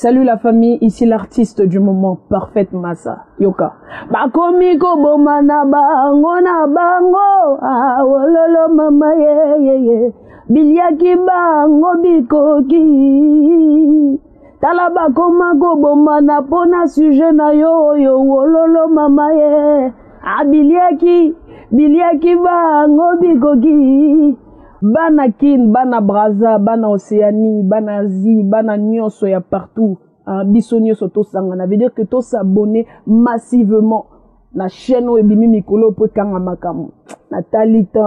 Salut la famille, ici l'artiste du moment, Parfaite Massa, Yoka. Bakomi ko bomana bango na bango, ah wololo mama ye. Biliaki bango bikoki. Tala bakoma ko bomana pona sujet na yo wololo mama ye. Ah biliaki bango bikoki. Bana kin, bana Braza, bana Océanie, bana Asie, bana nyonso ya partout. Biso nyonso to sangana. Veut dire que to s'abonner massivement na chaîne ou ebimi mikolo po kanga makamu. Nathalie to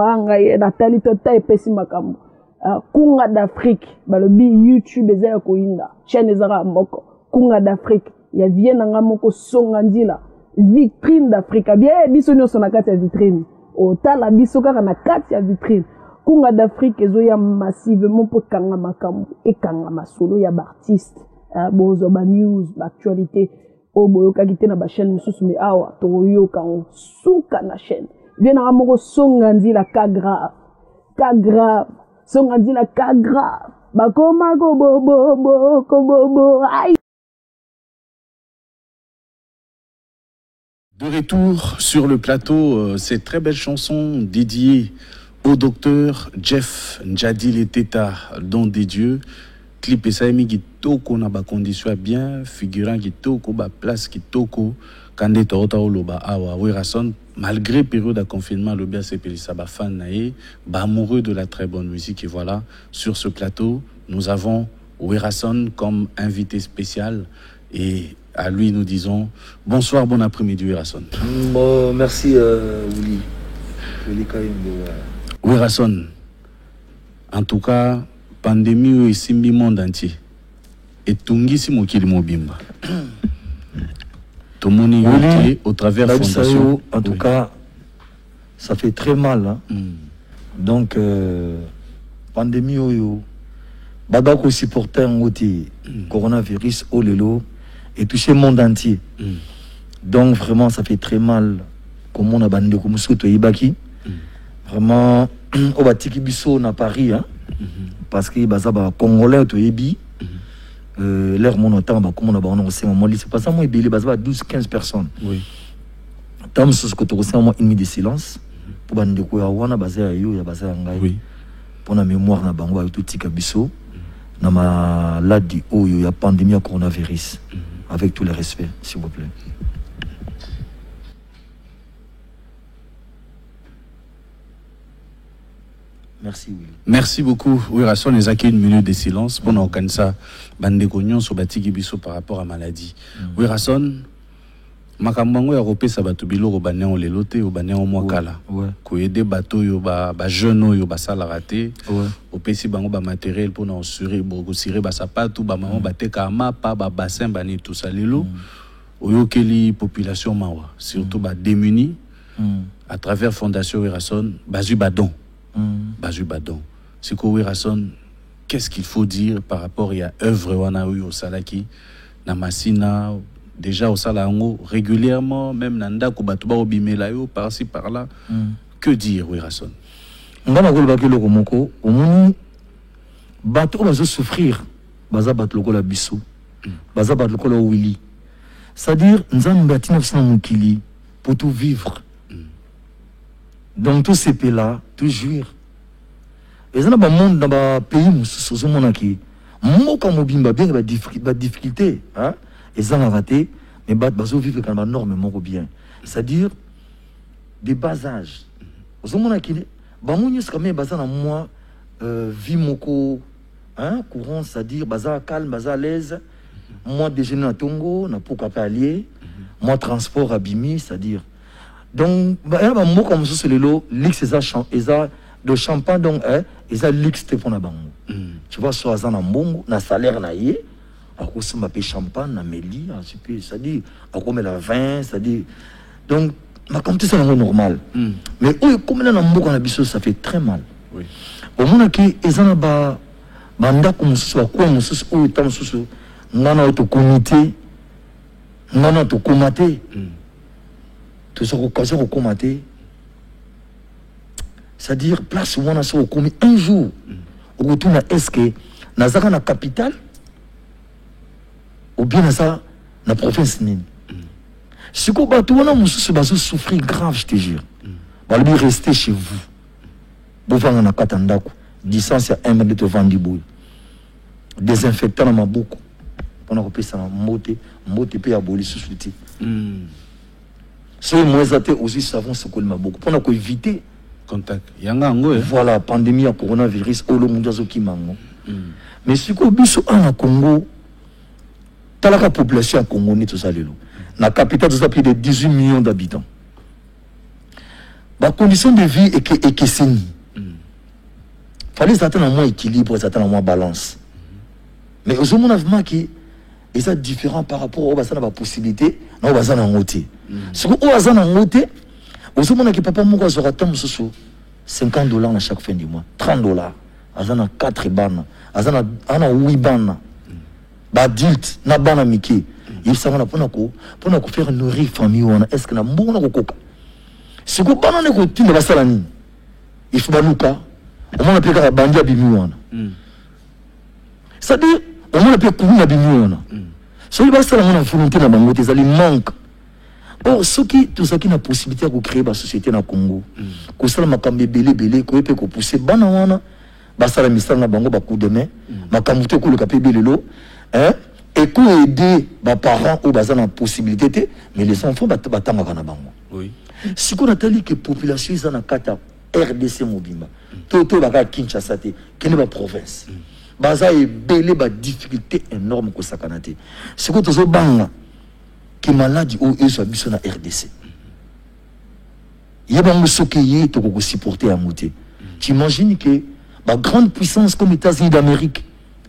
ta epesi makamu. Kunga d'Afrique, balobi YouTube ezaya koinda. Chaîne ezara moko. Kunga d'Afrique, ya vie nanga moko songandila. Vitrine d'Afrique. Bien biso nyonso na kati ya vitrine. Otala biso kaka na kati ya vitrine. Kunga d'Afrique ezoya massivement pour kanga makambu et kanga masolo ya artiste bozo ba news ba actualité oboyo kakite na ba chaîne mususu me awa to yo kan suka na chaîne viens na moko songandi la ka grave songandi la ka grave bakoma ko bobo ay. De retour sur le plateau, cette très belle chanson dédiée au docteur Jeff Njadil Teta, don des dieux. Clip et saimi qui toko na ba condition bien, figurant qui toko ba place qui toko kande torota oloba awa Werason malgré période de confinement le bien c'est pelisa ba fan nae ba amoureux de la très bonne musique et voilà sur ce plateau nous avons Werason comme invité spécial et à lui nous disons bonsoir, bon après-midi Werason. Bon, merci Willy. Willy Kayimbo. Werason, en tout cas, pandémie est simbi monde entier. Et tungisi mokili mobimba. Tout le monde est entier au travers de la fondation. En tout cas, ça fait très mal. Hein? Donc, pandémie oyo, bagako supporter en coronavirus au lelo et touché le monde entier. Donc vraiment, ça fait très mal. Comme on a bandé comme Soto Ibaki. Vraiment, au Batiki Bisso à Paris, hein, parce que les Congolais au Ebi, l'air monotone, comme on a on c'est pas ça, moi, il y a 12-15 personnes. Oui. Tant que ce que tu ressens, moi, une minute de silence, pour que tu aies basé à you, basé à Ngaï, pour la mémoire, na bango, tout Tika Bisso, na ma ladi, où il y a pandémie à coronavirus, avec tous les respects, s'il vous plaît. Merci, Willy. Merci beaucoup. Werason, les acquis une minute de silence pour nous organiser ça. Bande cognon sur Batiki Bisso par rapport à maladie. Werason, makambango ya repé ça va tout bilo au bané on les loté au bané on moakala. Ko aider bateau yo ba jeune yo ba sala raté. Au pesi bango ba matériel pour nous assurer bogo siré ba sapatou ba maman ba tekama pa ba bassin bani tout ça lelo. Oyo keli population mawa surtout ba démunis à travers fondation Werason bazu badon. Bazu Badon. C'est quoi Werason? Qu'est-ce qu'il faut dire par rapport à l'œuvre Wanaoui au Salaki, Namasina, déjà au Salango, régulièrement, même Nanda Kubatuba au Bimelayo, par-ci, par-là. Que dire, Werason? On va le Komoko, au moins, bateau va souffrir, baza bateau la Bissou, baza bateau la Willy. C'est-à-dire, nous avons bâti notre kili pour tout vivre. Donc tous ces pays-là, tout jouir. Et ça, dans le monde, dans le pays, nous sommes qui, moi, comme Mobimba, bien, il y a des difficultés, hein, et ça, on a raté, mais ils vivent quand même énormément bien. C'est-à-dire, des bas âges. Nous sommes qui, nous sommes quand même, moi, vie moko, hein, courant, c'est-à-dire, baza calme, baza à l'aise, moi, déjeuner à Tongo, n'a pas qu'à allier, moi, transport à Bimi, c'est-à-dire. Donc, il y a un mot comme ça, c'est le lot, l'X, de champagne, donc, ils ont l'X, pour la banque. Tu vois, soit ça, na salaire, na yé, à cause de ma champagne, na méli, c'est-à-dire, à cause de la vin, c'est-à-dire. Donc, ma comme tout ça, c'est normal. Mais, comme il y a un mot qu'on a vu, ça fait très mal. Au moment qui, ils ont un mandat comme ça, à quoi, ou tant ça, on a un comité, on a un comité. Tout ça, occasion au comité, c'est-à-dire place où on a ça au comité un jour, au retour à est-ce que dans la capitale, ou bien ça na province nini. Si vous avez souffrir grave, je te jure. Vous allez rester chez vous. Vous allez na distance à 1 mètre devant du bout. Désinfectant dans beaucoup. On a repris ça dans moté peut abolir sous souti. Si moi j'étais aussi savon ce qu'on m'a beaucoup. Pour éviter contact. Yangango. Voilà, pandémie à coronavirus au monde qui mango. Mais si vous avez en Congo, la population à Congo n'est tout ça lelo. La capitale a plus de 18 millions d'habitants. La condition de vie est que c'est ni. Fallait s'attendre à moins équilibre, s'attendre à moins balance. Mais au moment où qui est différent par rapport aux possibilités, non aux en côté. Ce que aux en côté, au moment où papa mon sera tant sous $50 à chaque fin du mois, $30. Azana 4 bana, azana 8 bana. Adulte, na bana miki. Il s'en pour faire nourrir famille. Est-ce que na mbona kokoka? Ce que bana ne continue pas ça ni. Il faut baluka. On m'a appelé bandi abimiwana. C'est-à-dire, on m'a appelé koumi abimiwana. Ce qui va ça la volonté na bango des aliments manque. Or ce qui tout ça qui na possibilité de créer la société na Congo. Ko sala makambe belé ko epé ko pousser bana wana. Ba sala misala na bango ba coup de main. Makamute ko le kapé belelo. Hein? Et qu'on aider les parents ou les en possibilité, mais les enfants battent à bango. Oui. Si on a dit que la population est en Kata, RDC Mobimba, Toto Baga Kinshasa, qui est la province, Baza est belé ba difficulté énorme que ça canate. Si on a banga qui maladie ou ils sont na RDC. Il y a des gens qui sont supporter à monter. Tu imagines que la grande puissance comme les États-Unis d'Amérique,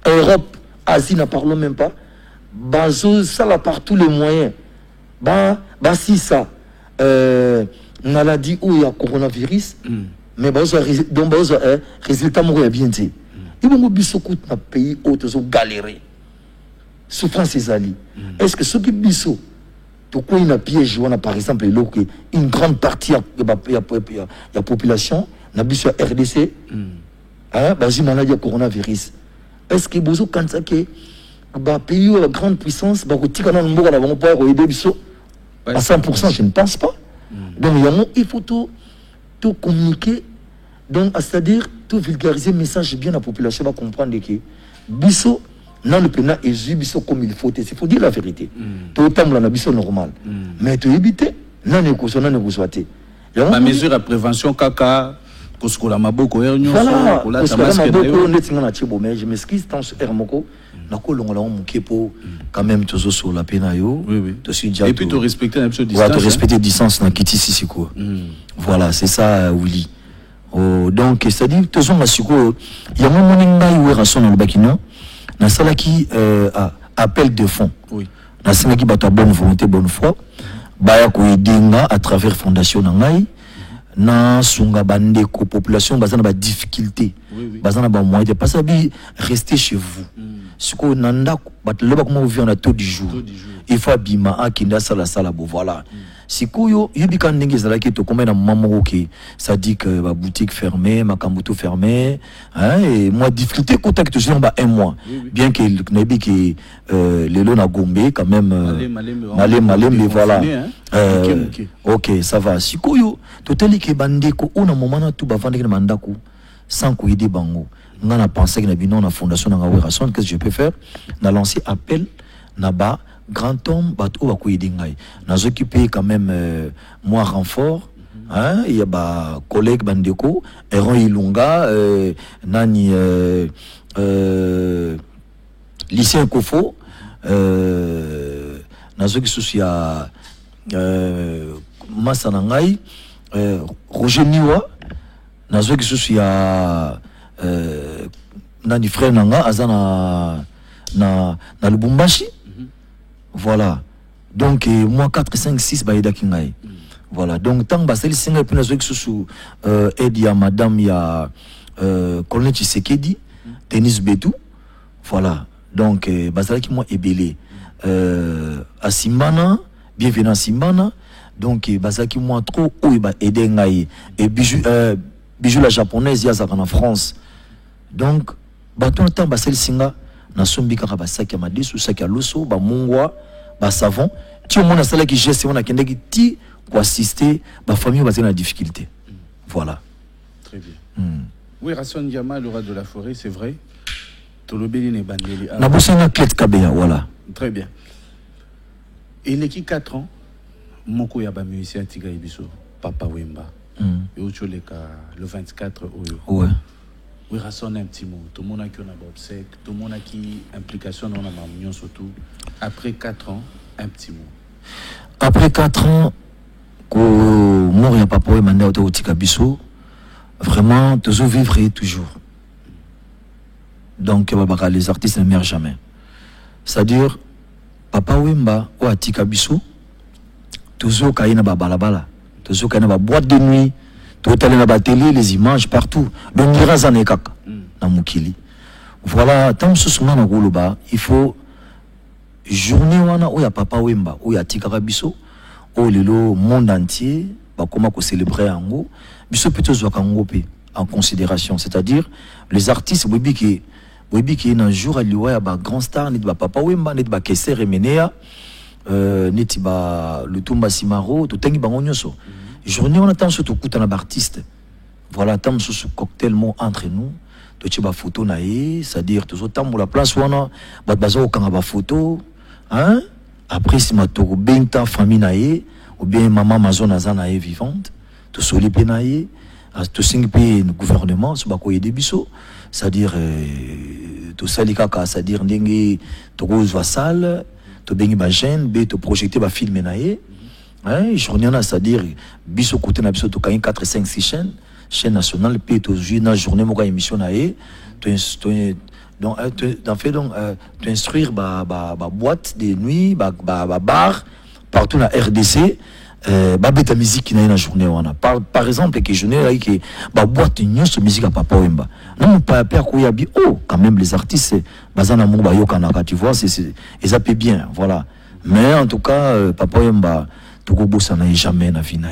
Europe, Asie, n'en parlons même pas. Bazo, ça là par tous les moyens. Si ça, maladie où il y a coronavirus, mais donc résultat mourir bien dit. Il va mourir beaucoup dans pays où ils ont galéré. Souffrance ces alliés. Est-ce que ceux qui biso, tout quoi il a piège, on a par exemple une grande partie de la population, n'a biso RDC, basi maladie à coronavirus. Est-ce que vous quand ça que pays où la grande puissance va retirer dans le monde à aider à 100%, je ne pense pas. Donc il faut tout communiquer, donc c'est-à-dire tout vulgariser le message bien la population va comprendre que biso non le pénal est biso comme il faut dire la vérité. Tout temps là biso normal. Mais tu éviter non négocier. La mesure de prévention caca Koskola Maboko voilà, je m'excuse tant sur Hermoko. Quand même toujours sur la penayo. Et puis tu respecter la distance. Voilà, tu respecter distance dans Kiti Sissiko. Voilà, c'est ça Willy. Donc c'est-à-dire toujours la siko, il y a un moment où rason dans le bakino, na sala qui appel de fonds. Oui. Na sala qui bata bonne volonté, bonne foi. Baya ko idinga à travers fondation nangai. Na sunga bandeko population bazana ba difficulté bazana ba moyen de passer rester chez vous ce qu'on nanda batloba comment vous vivez en taux du jour il faut bima akinda sala bo voilà si koyo yubika ndenge zala ki to combien na maman OK ça dit que ba boutique fermée makambuto fermé hein et moi difficulté contact toujours ba un mois bien que nebi que les lots na gombe quand même malé mais voilà OK ça va si koyo totali ke bandeko on a moment na tout ba vendre na mandako sans ko aider bango ngana penser que na bino na fondation na Werason qu'est-ce que je peux faire na lancer appel na ba grand homme bateau va couiller dingai nous occuper quand même moi renfort hein il y a ba collègue bandeko Eron Ilunga nani lycée Kofo nous occuper souci à Massanangai Roger Niwa nous occuper souci à nani frère nanga azana na Lubumbashi. Voilà. Donc, moi, 4, 5, 6, baïda kingaï. Voilà. Donc, tant que c'est le single, puis nous sous aide à madame, il y a Colonel Tshisekedi, Denis Bédou. Voilà. Donc, basala qui moi est belé. À Simbana, bienvenue à Simbana. Donc, basala qui moi trop, où il va aider ngaï. Et bijou la japonaise, il y a ça en France. Donc, baton le temps, basel singa. na sombi kaka ba sac ya madesu sac ya loso ba mungwa ba savon ti on a sala qui geste on a kende ki ti pour assister ba famille ba na difficulté voilà très bien oui Rasson Diama le roi de la forêt c'est vrai tolobeli ne bandeli na bosana clé kabeya voilà très bien et les qui 4 ans moko ya ba musicien tiga biso Papa Wemba et au le 24 ouais oui Rasson un petit mot tout le monde a qui on a obsèque tout le monde a qui implication dans la mamie surtout après 4 ans un petit mot après 4 ans que mort ya Papa Wemba au tika biso vraiment toujours vivre toujours donc les artistes ne meurent jamais c'est-à-dire Papa Wemba ou atika biso toujours kaina ba balabala toujours kaina ba boîte de nuit tout aller na ba télé les images partout donc ngira za nekaka na mukili voilà tant ce na koloba il faut journée wana o ya Papa Wemba o ya tika biso o lelo monde entier ba comment ko célébrer yango biso plutôt zwaka ngope en considération c'est-à-dire les artistes bobi qui un jour aliwa ya ba grand star ni ba Papa Wemba ni ba Kesse Remenea neti ba Lutumba Simaro to tengi bango nyoso journée on attend surtout kutana ba artiste voilà tam sous cocktail mo entre nous to ti ba photo na ye c'est-à-dire to tam la place wana ba bazo kanga ba photo hein après si ma to benta famille na ye ou bien maman mazona zana ye vivante to soli pe na ye to singi pe gouvernement so ba ko yede biso c'est-à-dire to salika ka c'est-à-dire ndenge to ko vassal to bengi ba jeune be to projeter ba film na ye hein journée na c'est-à-dire biso côté na biso to ka 4 5 6 chaîne nationale pe to jouer na journée mo ka émission na ye to donc tu instruire ba boîte de nuit ba bar partout na RDC ba beta musique na une journée wana par exemple que journée là que ba boîte nyonso musique à Papa Wemba non pas ko ya bi oh quand même les artistes bazana mo ba yokana tu vois c'est ils appellent bien voilà mais en tout cas Papa Wemba to ko bossa na jamais na vie na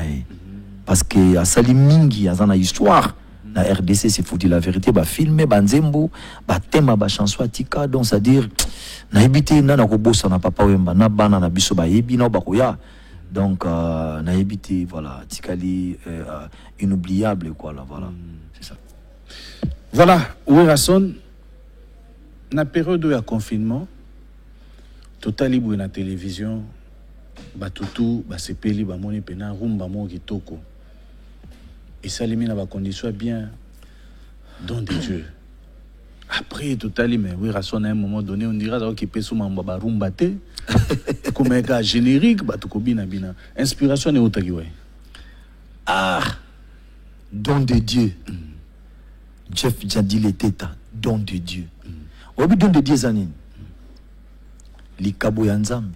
parce que a sali mingi azana histoire na RDC c'est faut dire la vérité ba filmer ba nzembo ba thème ba chanson atika donc c'est à dire na habité na ko bossa na Papa Wemba na bana na biso ba yebi na ba ko ya donc na habité voilà tikali inoubliable quoi là voilà c'est ça voilà oui Rasson na période de confinement totali bu na télévision ba tutu ba sepeli ba moni pena rumba mo kitoko et ça les na ba condition bien don de Dieu après totali mais oui Rasson à un moment donné on dira ça qui peut sous ba rumba te comme un gars générique ba to bina inspiration ne otaki ouais don de Dieu Jeff Jadi le teta don de Dieu obi don de Dieu zanini likabo ya nzambe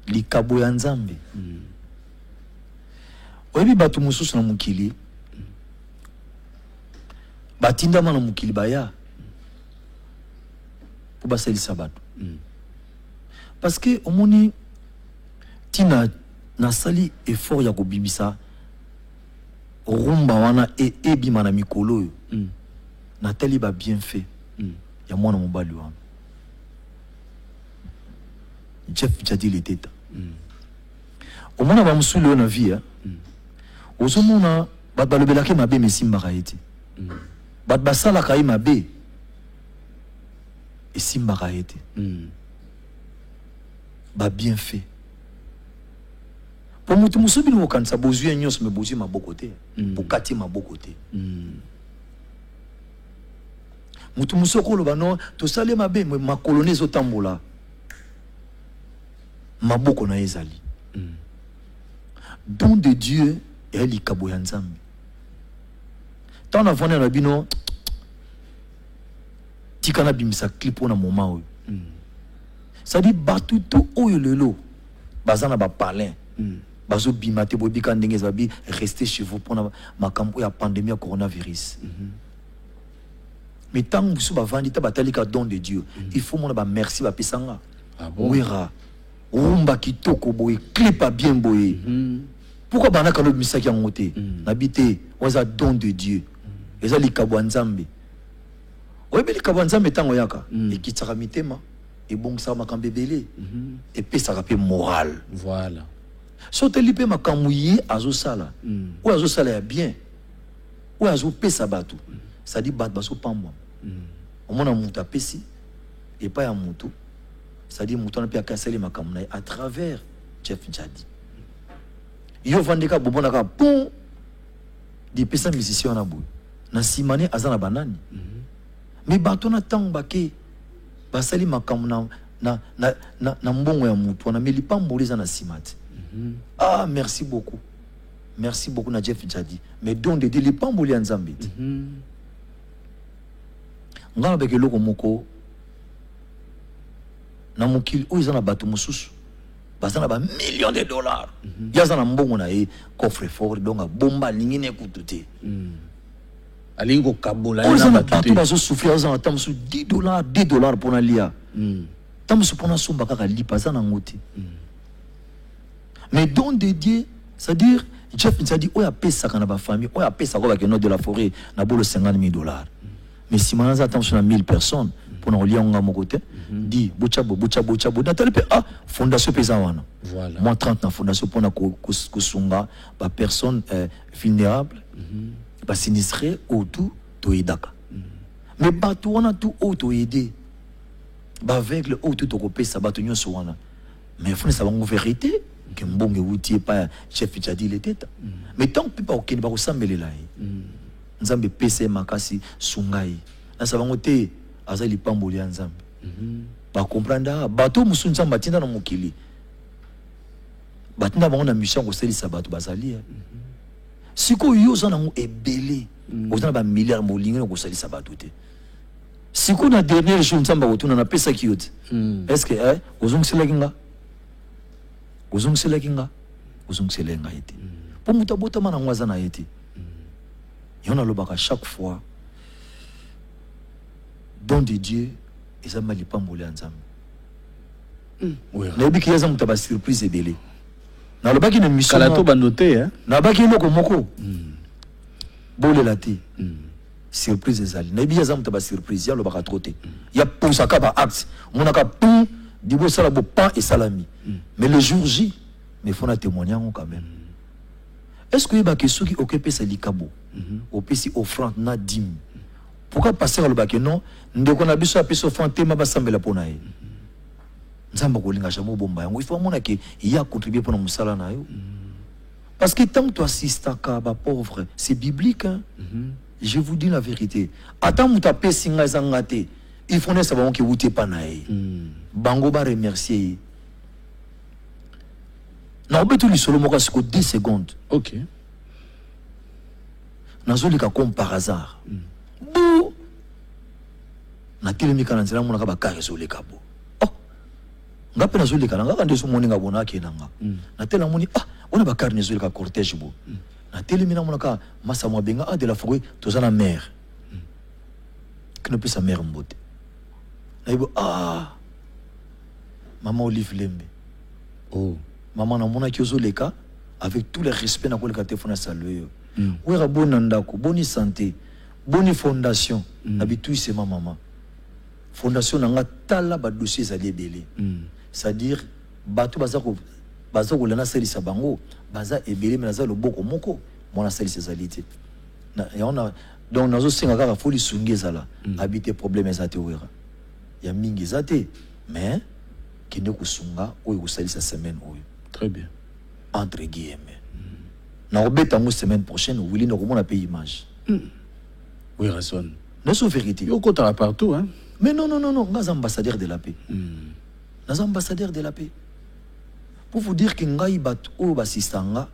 likabo ya nzambe obi batu mususu na mukili batinda mana mukili baya pour basalisa bato parce que omoni tina na sali effort ya ko bibisa rumba wana ebima na mikolo yo na tali ba bien fait ya mwana mobali wana Jeff Jadi le teta omona ba musulu na vie ozomona ba balobelaki mabe mesimba kaiti ba basala kai mabe esimba kaiti ba bien fait pour mutu musubi no kanisa bozuye nyos me bozuye maboko te bokati maboko te mutu musoko lo bano to sale mabe ma colonise otambola maboko na ezali don de Dieu et likabo ya nzambe tant avant na bino tikana bimisa clip na moment oyo ça dit batuto oyo lelo bazana ba palin bazo bimate bobika ndenge zabi rester chez vous pour ma campo ya pandémie ya coronavirus mais tant que vous bavandi ta batalika don de Dieu il faut mon ba merci ba pesanga wera rumba kitoko boy clip a bien boy pourquoi banaka lo misaki yangote nabité waza don de Dieu ezali kabwa nzambe oyebeli kabanza metango yaka ekitsaka mitema ebongisaka makambo ebele epesaka mpe moral. Voilà. So teli mpe makambo ye azosala oyo azosala ya bien oyo azopesa bato sadi bato bazopambwa omona moto apesi epai ya moto sadi moto wana mpe akasali makambo na ye à travers Jeff Njadi. Yo vandeka bobonaka pon dipesa musicien wana boye na simane aza na banani mais bato na ntango bake basali makambo na mbongo ya moto wana mais lipamboli eza na nsima te. Ah, merci beaucoup na Jeff Njadi, mais don de lipamboli ya nzambe te. Nga na beke loko moko na mokili oyo eza na bato mosusu baza na ba millions de dollars yaza na mbongo na ye coffre fort donc bomba lingi ne kutu te alingo kabola na bato bazo souffrir yaza na tamusu $10 pour na lia tamusu pour na somba kaka lipa za na ngoti mais don de Dieu, c'est-à-dire Jeff Njadi oya pesa kana ba famille oya pesa ko ba ke no de la forêt na bolo $50,000 mais si manaza attention à 1000 personnes pour na lia nga mokote dit bochabo natali pe fondation pesa wana voilà moi 30 na fondation pour na kusunga ba personnes vulnérables ba sinistrés autour to edaka mais bato wana tout auto aider ba aveugle auto to kopesa bato nyonso wana mais faut savoir en vérité que mbonge wuti pas Chef Njadi le teta mais tant que pas okeni ba kosambelela nzambe pesa makasi sungai na sabango te azali pamboli ya nzambe ba comprendre bato musu nzambe tinda na mokili batinda bango na mission ko selisa bato bazali siko yo zana ngo ebele ozana ba milliards molinga ko selisa bato te siko na dernier jour nzambe ko tuna na pesa kiyote est-ce que ozongisela kinga ete pour muta bota mana ngwaza na ete yona lobaka chaque fois don de Dieu et mali pamboli ya nzambe na biki yaza muta ba surprise ebele na lobaki na mission kala to banote na baki loko moko bolela te surprise ezali na biki yaza muta ba surprise ya lobaka trote ya pousa ka ba acte monaka pum dibo sala bo pan et salami mais le jour J mais faut na témoigner quand même. Est-ce que ba question qui occupé sa likabo au pesi offrande na dim pourquoi passer le baké non ndeko na biso apeso fantema ba sambela pona ye nzamba ko linga jamo bomba yango il faut mona que il y a contribué pour musala na yo parce que tant que tu assistes à ba pauvre c'est biblique hein? Je vous dis la vérité attends muta pesi nga zangate il faut ne savoir que wuté pa na ye bango ba remercier na obeto li solo moka siko 10 secondes. OK. Nazolika comme par hasard. Bou. Na telemika na nzela mona ka ba kare zolika bo. Oh. Ngape nazolika na ngaka ndeso moni ngabona ke nanga. Na tela moni ona ba kare nezolika cortège bo. Na telemina mona ka masa mwa benga de la forêt tozana mère. Kino pesa mère mbote. Na ibo maman Olive Lembe. Oh. Maman na mona kiozo leka avec tout le respect na koleka téléphone saluer oui ra bonne ndako bonne santé bonne fondation habitu c'est ma maman fondation na nga tala ba dossier za lebele c'est-à-dire bato baza ko lana selisa bango baza ebele mais naza loboko moko mona selisa zalité na yona donc nazo singa kaka foli sungezala habiter problème ezate wera ya mingi zate mais kende kusunga oyo kusalisa semaine oyo. Très bien. Entre guillemets. Na obeta mo semaine prochaine ou vili no komona pe image. Oui, raison. N'est-ce vérité? Yo kota partout hein. Mais non, nga ambassadeur de la paix. Nga ambassadeur de la paix. Pour vous dire que ngai bat o basistanga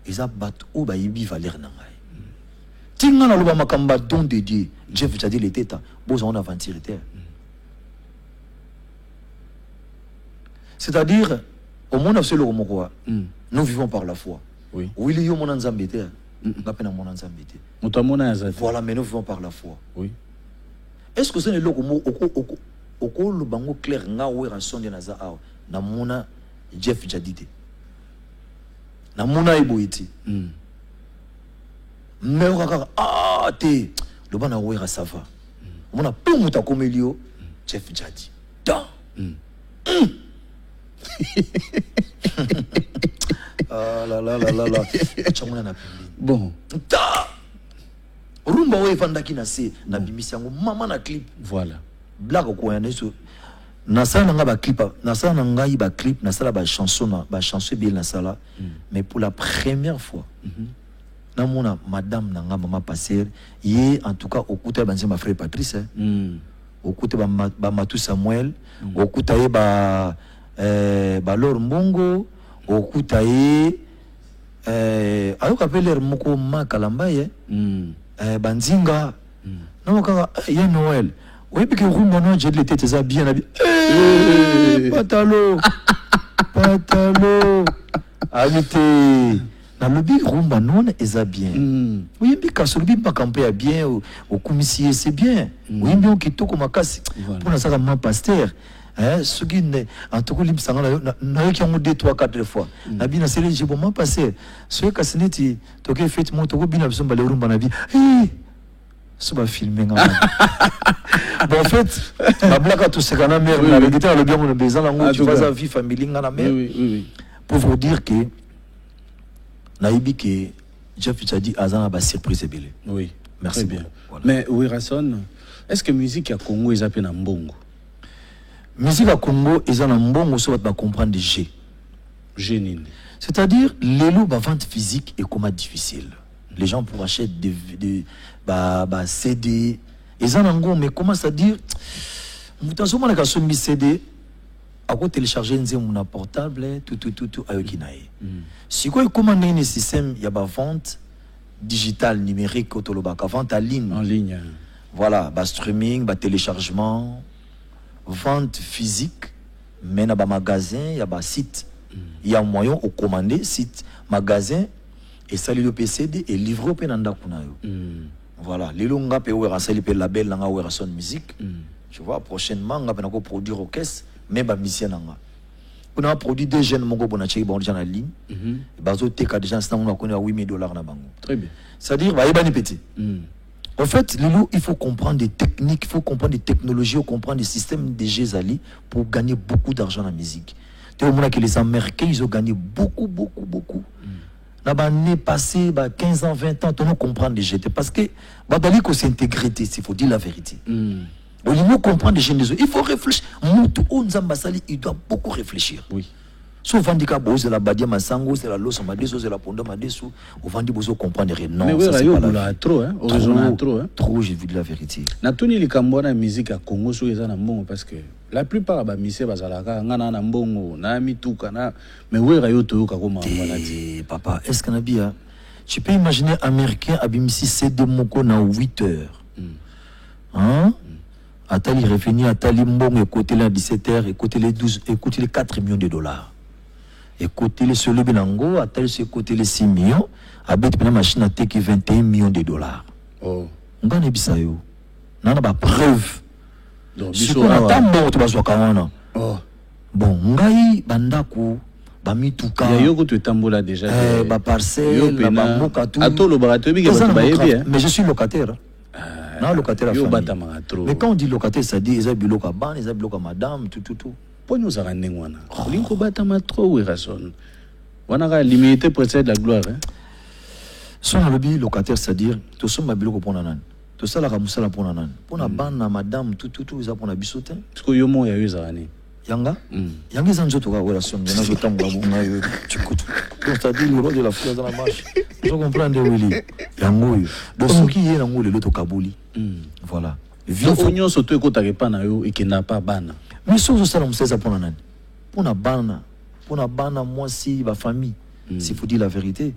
eza bat o ba yibi valeur na ngai. Tinga na loba makamba don de Dieu. Jeff Njadi le teta, boza on aventure terre. C'est-à-dire au monde absolu au Moko, nous vivons par la foi. Oui. Oui, il y a mon anzambete. Voilà, mais nous vivons par la foi. Oui. Est-ce que c'est le logo au le bango clair nga ou rason de naza na mona Jeff Njadi na mona iboiti. Mais on te le bana ou ça va. On a pas muta comme Elio, Jeff Jadi. Da. Ah là là là là là. Bon. Da. Rumba we fandaki na se na bimisi yango mama na clip. Voilà. Blague ko yana so. Na sala nga ba clip, na sala nga ba clip, na sala ba chanson bien na sala. Mais pour la première fois. Na mona madame na nga mama passer, yé en tout cas au côté banzi ma frère Patrice. Au côté ba Matou Samuel, au côté ba Lor Mbongo, au côté ayo kapele moko Makalambaye. Banzinga non kaka ya Noël oui puis que rumba non j'ai l'été ça bien patalo habité na lobi rumba non eza bien oui puis ka solobi pas camper bien au commissaire c'est bien oui bien kitoko makasi pour na ça comme pasteur ce qui en tout cas l'imsanga na qui ont 2 3 4 fois na bien c'est les bon passer ce que c'est to que fait mon to bien besoin de rumba na vie ça va filmer bon en fait la blague à tout ce qu'on a mère la guitare le bien on a besoin là tu vas à vie famille na mère oui pour vous dire que naïbi que Jeff Jadi azana ba surprise belé oui merci bien voilà. Mais Werason est-ce que musique à Congo est appelée mbongo musique à Congo ils en mbongo so va comprendre G génie c'est-à-dire les lots vente physique est comment difficile les gens pour acheter des CD ils en ngo mais comment ça dire mutation na ka sombi CD à quoi télécharger un portable tout ayokinae si quoi comment un système il y a ba vente digitale numérique autolobaka vente en ligne voilà ba streaming ba téléchargement vente physique mais na ba magasin il y a ba site il y a moyen au commander site magasin et ça le PCD et livré au penanda kunayo voilà les longa pe wera sali pe label nga wera son musique tu vois prochainement nga penako produire orchestre mais ba musicien nga on a produit des jeunes mongo bona cheki bon déjà en ligne bazo teka déjà instant on a connu à $8,000 na bango très bien c'est-à-dire ba yebani petit en fait Lilo il faut comprendre des techniques, il faut comprendre des technologies, il faut comprendre des systèmes de Gézali pour gagner beaucoup d'argent en musique. Tu vois que les Américains ils ont gagné beaucoup l'année passée 15 ans 20 ans tu ne comprendre des GT parce que badali ko s'intégrer il faut dire la vérité au niveau comprendre des jeunes il faut réfléchir mutu onzambasali il doit beaucoup réfléchir oui souvent dit que c'est la badia masango c'est la loso madeso c'est la pondo madesu au vandi bozo comprendre non mais ça, c'est pas la trop hein original trop j'ai vu de la vérité na tuni likambo na musique à Congo so eza na mbongo parce que la plupart ba mise bazalaka ngana na mbongo na mituka na mais wera yo to ka koma voilà dit papa est-ce qu'on a bien tu peux imaginer américain abimisi CD moko na 8 heures hein atali revenu atali mbongo écouter les 17 heures écouter les 12 écouter les 4 millions de dollars écouter les solo binango atali se écouter les 6 millions abet pena machine à teki 21 millions de dollars oh ngana bisayo nana ba preuve donc biso na tambo to bazwa kawana oh bon ngai bandako ba mituka ya yoko to tambola déjà ba parcelle ba moka tout atolo barato bi ke ba yebi mais je suis locataire non locataire à famille mais quand on dit locataire ça dit ils biloko à ban ils biloko à madame tout poni osaka ndenge wana linko batama trop Werason wana ka limité précède la gloire hein son lobby locataire c'est à dire to somba biloko pona nani to sala ka musala pona nani pona bana madame tout ça pona bisote parce que yo mo ya yozani yanga yanga za nzoto ka relation na zo tambo bunga yo tikutu c'est-à-dire le rôle de la foi dans la marche je comprends de Willy yango yo de ce qui est nango le loto kabuli voilà vieux onyo soto ekotaka pa na yo ekenda pa bana mais so ça on sait pona nani pona bana moi si ba famille s'il faut dire la vérité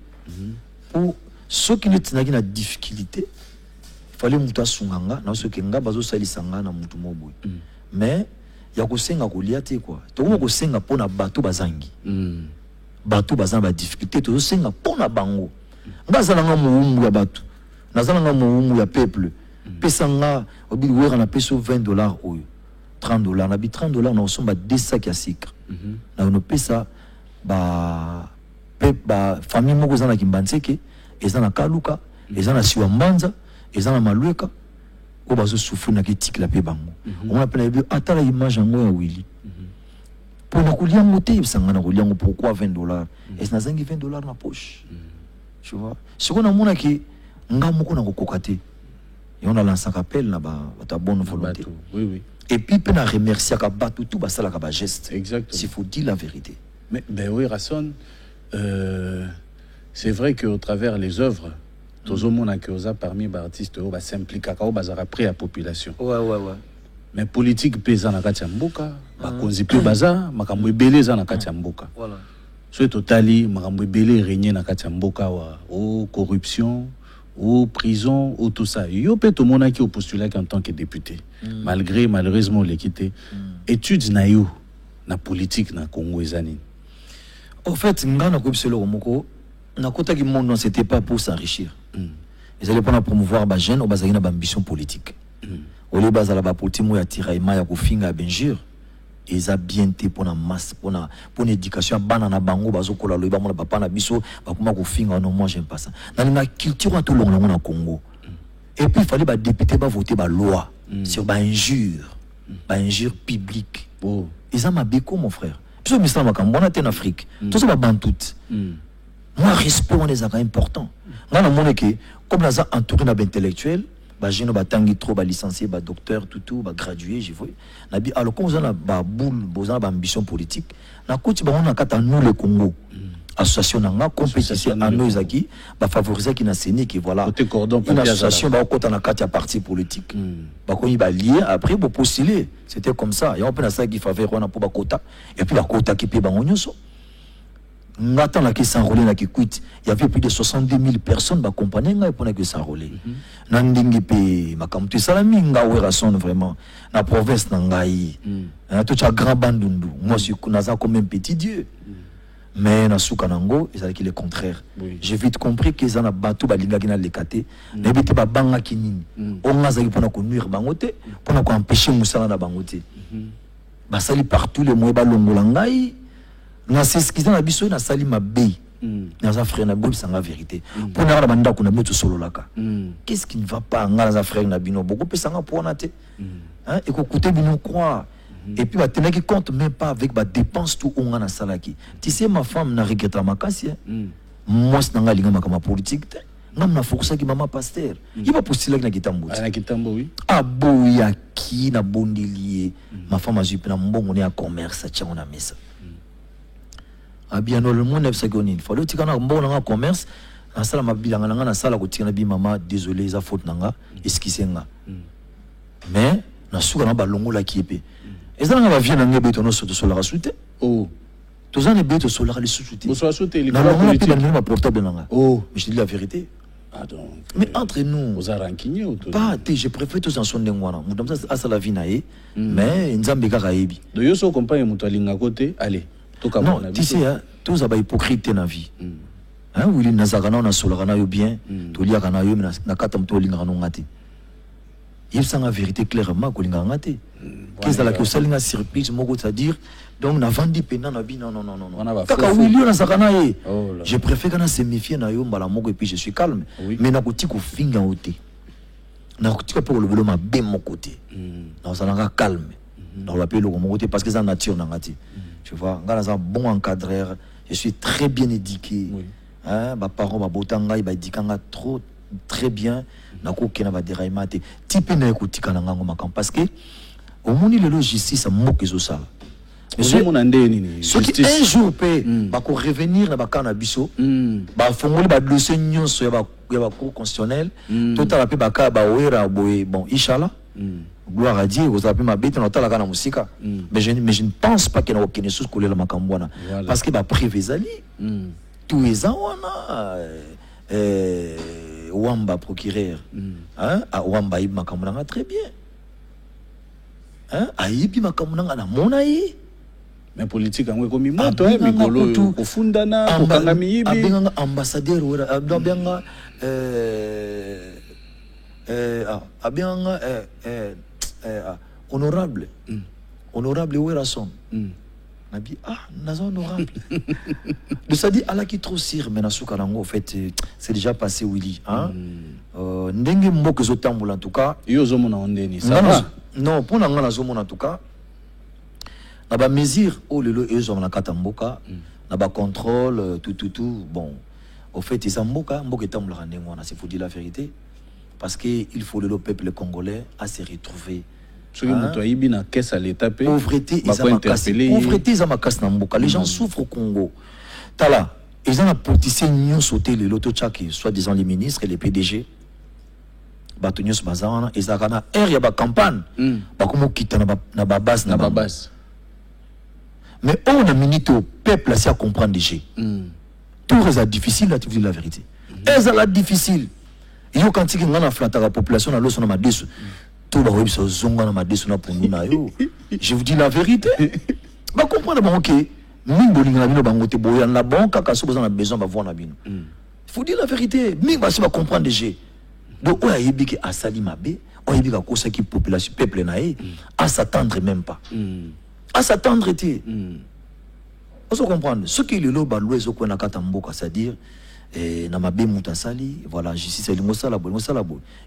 pour ceux qui n'ont pas de difficulté il fallait muta sunganga na ceux qui nga bazo salisanga na mutu mobo mais ya ko senga ko liate quoi to ko senga pona bato bazangi bato bazanga ba difficulté to senga pona bango ngazala nga muumbu ya bato nazala nga muumbu ya peuple pesanga obi wera na peso $20 oyo $30 na bi $30 na osomba 2 sacs ya sucre na no pesa ba famille moko zana kimbanseke ezana kaluka ezana siwa mbanza ezana malweka o bazo souffrir na kitik la pe bango on appelle bien atala image yango ya Willy pour na kulia moté sanga na kulia pourquoi $20 et na zangi $20 na poche tu vois ce qu'on a mona ki nga moko na kokokate et on a lancé un appel na ba ta bonne volonté oui oui et puis peut na remercier ka batu tout ba sala ka ba geste exactement s'il faut dire la vérité mais ben oui Rasson c'est vrai que au travers les œuvres tous au monde que osa parmi les artistes au ba s'impliquer ka au bazara près la population ouais mais politique pesa na kati ya mboka ba konzi pe baza makambo ebele za na kati ya mboka voilà so totali makambo ebele régner na kati ya mboka wa o corruption ou prison ou tout ça yo pe to mona ki au postulat en tant que député malheureusement l'équité études na yo na politique na Congo ezani en fait ngana ko biselo moko na kota ki monde c'était pas pour s'enrichir ils allaient pas promouvoir ba jeune ou ba zaki na ambition politique au lieu bazala ba politique mo ya tiraillement ya ko finga benjure ils a bien été pour la masse pour une éducation banana bango bazokola loba mona papa na biso ba kuma ko finga non moi j'aime pas ça dans la culture tout long na Congo et puis il fallait ba député ba voter ba loi sur ba injure publique ils ont ma béco mon frère puis le islam makambo na en Afrique tout ça ba bantout moi respect on est important ngana mona que comme là ça entouré na intellectuel ba jeune ba tangi trop ba licencié ba docteur tout ba gradué je vois na bi alors comme ça ba boule bozana ba ambition politique na koti ba on a kata nous le Congo association nanga compétition à nous zaki ba favoriser qui na séné qui voilà une association ba kota na kati ya parti politique ba ko ba lié après pour postuler c'était comme ça et on peut na ça qui faveur on a pour ba kota et puis ba kota qui pe ba nyonso Nathan là qui s'enrôlait là qui quitte il y avait plus de 62 000 personnes ba compagnie nga pour que s'enrôler na ndingi pe makamtu salami nga Rasson vraiment na province na ngai na tout cha grand bandundu moi je suis naza comme un petit dieu mais na suka nango ezali ki le contraire j'ai vite compris que ça na batu ba linga kina lekate na bité ba banga kinini on ngaza ki pona ko nuire bangote pona ko empêcher musala na bangote ba sali partout les moyens ba longola ngai na c'est ce qu'ils ont habitué na sali mabe na za frère na bob sanga vérité pour na banda ko na metu solo laka qu'est-ce qui ne va pas ngala za frère na bino beaucoup pe sanga pour na te hein et ko coûter bino croire et puis ba tenaki compte même pas avec ba dépense tout on na salaki tu sais ma femme na regrette makasi moi c'est nga linga makama politique te ngam na fokusa ki mama pasteur il va postuler na kitambo oui aboya ki na bondelier ma femme a jupe na mbongo ne ya commerce tchango na mesa bien le monde est secondaire il faut le tika na mbongo na commerce na sala mabilanga na sala ko tika na bi mama désolé za faute nanga esquisenga mais na suka na balongo la kiepé ezanga ba vient na ngebe to no soto sola rasute to za ne beto sola le soute o sola soute il na politique na ma portable nanga mais je dis la vérité donc mais entre nous aux aranquigné ou pas je préfère tous en son ndengwana mutam ça asa la vie na ye mais nzambe ka kaebi de yo so compagne muto alinga côté allez non tu sais tous aba hypocrite na vie hein oui na zakana na sola na yo bien to lia kana yo na kata mto linga no ngati il sent la vérité clairement ko linga ngati qu'est-ce que ça linga surprise moko c'est-à-dire donc na vandi pena na bi non kaka oui na zakana ye je préfère kana se méfier na yo mbala moko et puis je suis calme mais na koti ko finga oté na koti ko pour le boulot ma bien mon côté na ça na calme dans la paix le mon côté parce que ça nature na ngati tu vois ngana za bon encadreur je suis très bien éduqué hein ba parents ba botanga ba édikanga trop très bien na ko kena ba déraillement te type na ekotika na ngango makam parce que au moni le justice moke zo sala monsieur mon ndeni ni justice un jour pe ba ko revenir na ba kana biso ba fongoli ba dossier nyonso ya ba cour constitutionnel total pe ba ka ba wera boye bon inchallah gloire à Dieu vous avez ma bête dans la gana musika mais je ne pense pas qu'il y a aucune chose coulée la makambwana parce que ba prévezali tous les ans on a Wamba procureur hein à Wamba il makambwana très bien hein aibi makambwana na monayi mais politique ngwe ko mimoto mikolo ko fundana ko kangami yibi abenga ambassadeur wera abenga abenga honorable Rasson Nabi, ah, naza honorable. De ça dit, Allah qui trop sire, mais Nasuka Nango, en fait, c'est déjà passé, Willy. Hein? Ndenge Mbok Zotamboul, en tout cas. Yo Zomona Ondeni, ça va? Non, pour Nangana Zomona, en tout cas. Naba mesure, oh, le Zomona Katamboka, Naba contrôle, tout. Bon, au fait, ils ont Mboka Tamboul, c'est faut dire la vérité. Parce qu'il faut le peuple congolais à se retrouver. Pauvreté, les gens souffrent au Congo. Tala, ils ont apporté une sauté les loto tchaki, soi-disant les ministres et les PDG. Batonius Bazana, ils ont un y a campagne. Bakomo quitte na babas na babas. Mais on a minute au peuple à comprendre déjà. Tout est difficile à dire la vérité. Est la difficile. Yo quand tu ngana flata la population na loso na madesu. Je vous dis la vérité. Bah comprendre bon ok. Il faut dire la vérité. Mais bah va comprendre déjà. Donc on a yebi que asali mabe, on yebi ka kosa ki population peuple naé, à s'attendre même pas. À s'attendre était. On se comprendre. Ce qui est le loba loué ko na katamboka, c'est-à-dire na mabe mutasali, voilà, justice elingo sala bo,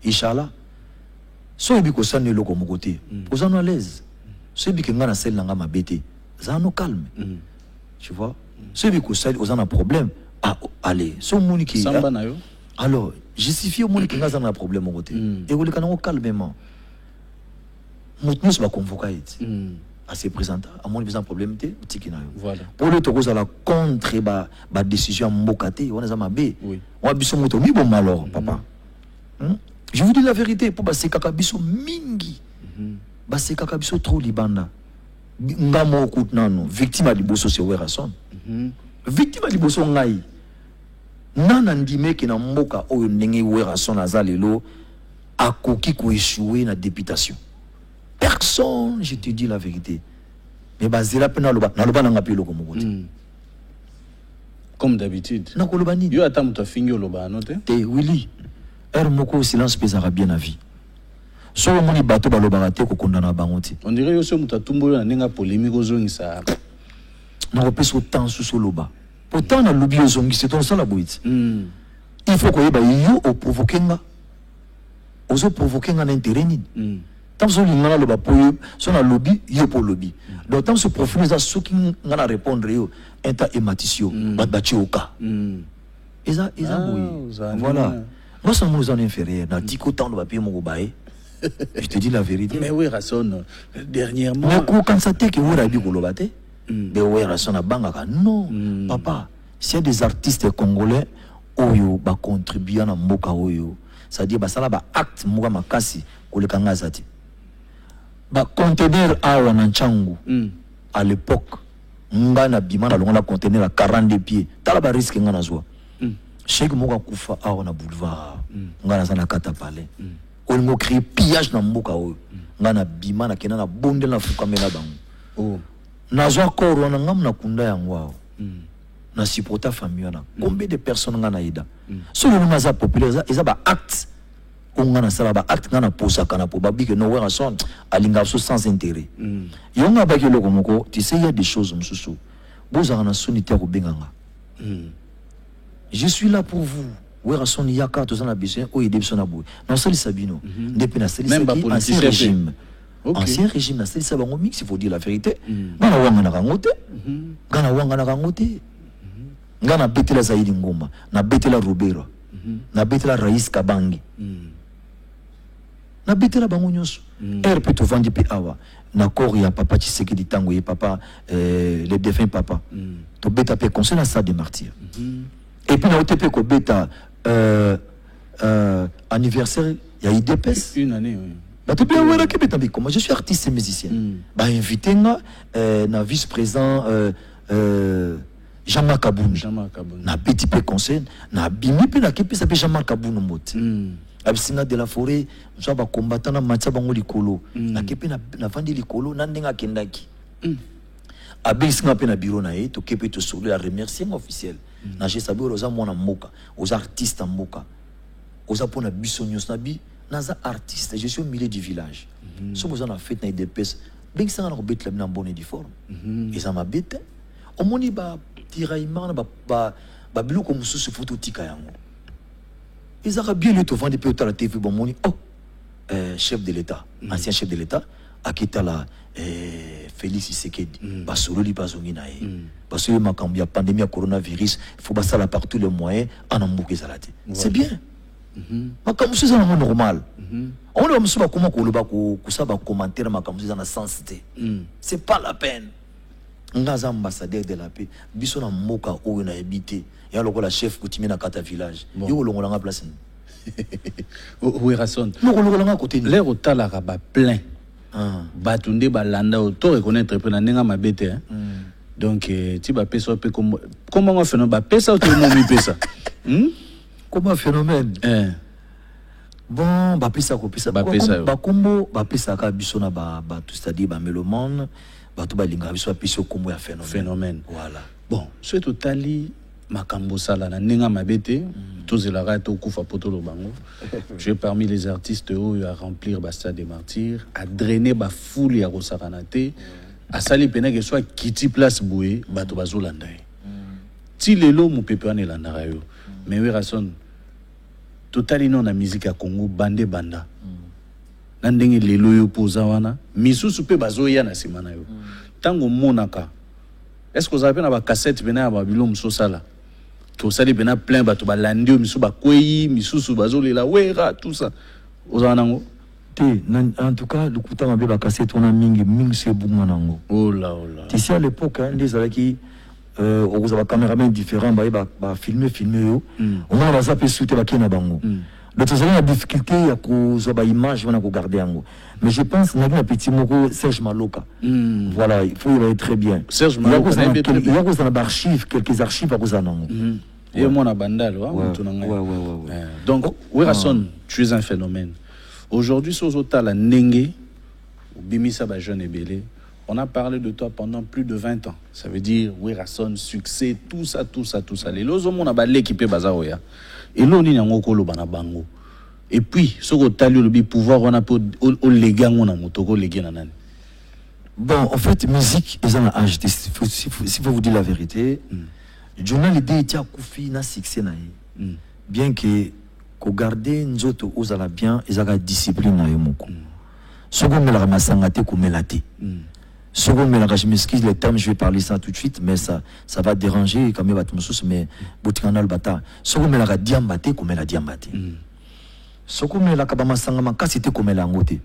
Inch'Allah. So yebi ko sane loko mo côté. Ozano à l'aise. So yebi que ngana sel nga mabete. Zano calme. Tu vois? So yebi ko sali ozana problème. Ah allez, so moni ki samba na yo. Alors, justifier au monde qui n'a pas de problème au côté. Et vous le canons calmement. Nous sommes convoqués. À se présenter. À mon avis, un problème. Voilà. Pour le tour, à la contre la décision mbokate, on a mabé. On a besoin de mi bon malheur, papa. Je vous dis la vérité. Pour passer kakabiso mingi. Passer kakabiso trop libanda. Ngamo okutnano. Victime à liboso c'est Werason. Victime à liboso ngai. Nana ndime ki na mboka oyo ndenge Werason azalelo akoki ko échouer na députation. Personne, je te dis la vérité. Mais bazela pena loba na ngapi loko mokoti. Comme d'habitude. Na ko loba ni. Yo ata muto fingi loba note. Te Willy. Moko silence pesara bien na vie. So moni bato ba loba te ko kondana bangoti. On dirait yo so muto tumbo na nenga polémique ozongisa. Na repese autant sous loba. Pourtant, on a lobby aux ongis, c'est ton seul aboït. Il faut que vous au provoquer vous provoquer un intérêt. Tant que vous avez le bapoyo, son a lobby, il pour lobby. Donc, tant que ce profil est ceux qui n'ont pas répondre, un tas ématisio, battu au cas. Et ça, voilà. Moi, ça nous en inférieur. Dans 10 ans, on va payer mon bail. Je te dis la vérité. Mais oui, Rasson, dernièrement. Mais quand ça t'est que vous avez dit que vous l'avez non, papa, s'il y a des artistes congolais oyo ba contribuer à mboka oyo, c'est-à-dire ba sala ba acte mboka makasi ko le kanga zati. Ba conteneur awa na Nchangu à l'époque, ngana bima na longa conteneur à 42 pieds. Tala ba risque ngana zwa. Cheikh moka kufa awa na boulevard. Ngana zana kata palais. On mo créer pillage na mboka oyo. Ngana bima na kena na bonde na fukamela bango. Oh. Nazwa koro na ngam na kunda yango na supporta famille na combien de personnes ngana ida so le maza populaire ça ba acte ngana sala ba acte ngana posa kana po babi que no Werason alinga so sans intérêt yonga ba ke loko moko tu sais il y a des choses msusu boza na sunité ko benganga je suis là pour vous Werason yaka to zana besoin o yede biso na boy na sali sabino depuis na sali ancien régime. Okay. Ancien régime, c'est ça, il faut dire la vérité. Gana wanga na kangote, gana wanga na kangote, gana betela Zaidi Ngoma, na betela Robero, na betela Raïs Kabangi, na betela bango nyonso. Plutôt vendre pe awa, na corps ya papa Tshisekedi tango ye papa, le défunt papa. To beta pe conseil na ça des martyrs. Et puis na OTP ko beta anniversaire, il y a IDPS. Une année, oui. Je suis artiste et musicien. Invité na vice-président Jean-Marc Aboun. Na petit peu conseil, na bimi pe na kepi s'appelle Jean-Marc Aboun mot. Absina de la forêt, je vais combattre na matia bango likolo. Na kepi na vandi likolo na ndenga kendaki. Abisina pe na bureau na e to kepi to solo à remercier officiel. Na je sabi oza mwana mboka, aux artistes mboka. Oza pona bisonyos na bi. Naza artiste, je suis au milieu du village. Si vous en avez fait des pèses, ben ça na bête la bonne et du forme et ça m'a bête au moni ba tiraillement ba bilo comme sous ce photo tika yango ils auraient bien le to vendre depuis la TV bon moni chef de l'état ancien chef de l'état akita la Félix Tshisekedi basolo li bazongi na ye basolo makambi ya pandémie ya coronavirus faut basa la par tous les moyens en ambuke zalate c'est bien makambi c'est ça normal on va me comment koloba ko ça ba commentaire makambi dans la sensité c'est pas la peine ngaza ambassadeur de la paix biso na moka o na habité ya lokola chef coutumier na kata village yo longola nga place Werason longola nga côté l'air otala ba plein batunde balanda auto reconnaître pe na nenga mabete donc tu vas pesa pe comment on fait no ba pesa tout le monde mi pesa comment phénomène bon ba pesa ko pesa ba kombo ba pesa ka biso na ba tout c'est-à-dire ba mélomane ba tout ba linga biso pesa kombo ya phénomène voilà bon c'est totali makambo sala na nenga mabete tous la rate au kufa potolo bango j'ai parmi les artistes à remplir Stade des Martyrs à drainer ba foule ya rosakanate à sali pena que soit kiti place boué bato bazolanda ti lelo mu pepe ane landa yo mais Werason totali non na musique ya Congo bande banda na ndenge lelo yo poza wana misusu pe bazoya na simana yo tango monaka est-ce que vous avez na cassette pena ba bilo musosala tout ça dépend plein bato balandi misu bakwei misusu bazolela wera tout ça ozanango en tout cas le kuta mabe ba cassette on a mingi c'est bunga nango oh là tu sais à l'époque des alaki on a caméraman différent ba filmer yo on a ça peut sauter ba kena bango donc ça la difficulté ya ko zo ba image on a ko garder yango mais je pense na petit moko Serge Maloka voilà il faut être très bien Serge Maloka il y a quoi dans archives quelques archives à Kozanango et moi na bandal donc Werason tu es un phénomène aujourd'hui sozota la ndenge bimisa ba jeune ebele on a parlé de toi pendant plus de 20 ans ça veut dire Werason succès tout ça les lozo mona ba l'équipe bazaoya et l'on y a ngoko bana bango et puis ce que tali le pouvoir on a pour au légat on a motoko légué nanani bon en fait musique ils ont âge si faut vous dire la vérité journal l'idée était à koufi na succès na bien que ko garder nzoto ozala bien ils ont discipline na yo moko second mela masangate ko melate second mela je m'excuse les termes je vais parler ça tout de suite mais ça va déranger quand même batmusus mais botikanal bata second mela diambate ko mela diambate second mela ka ba masanga makasi te ko mela ngote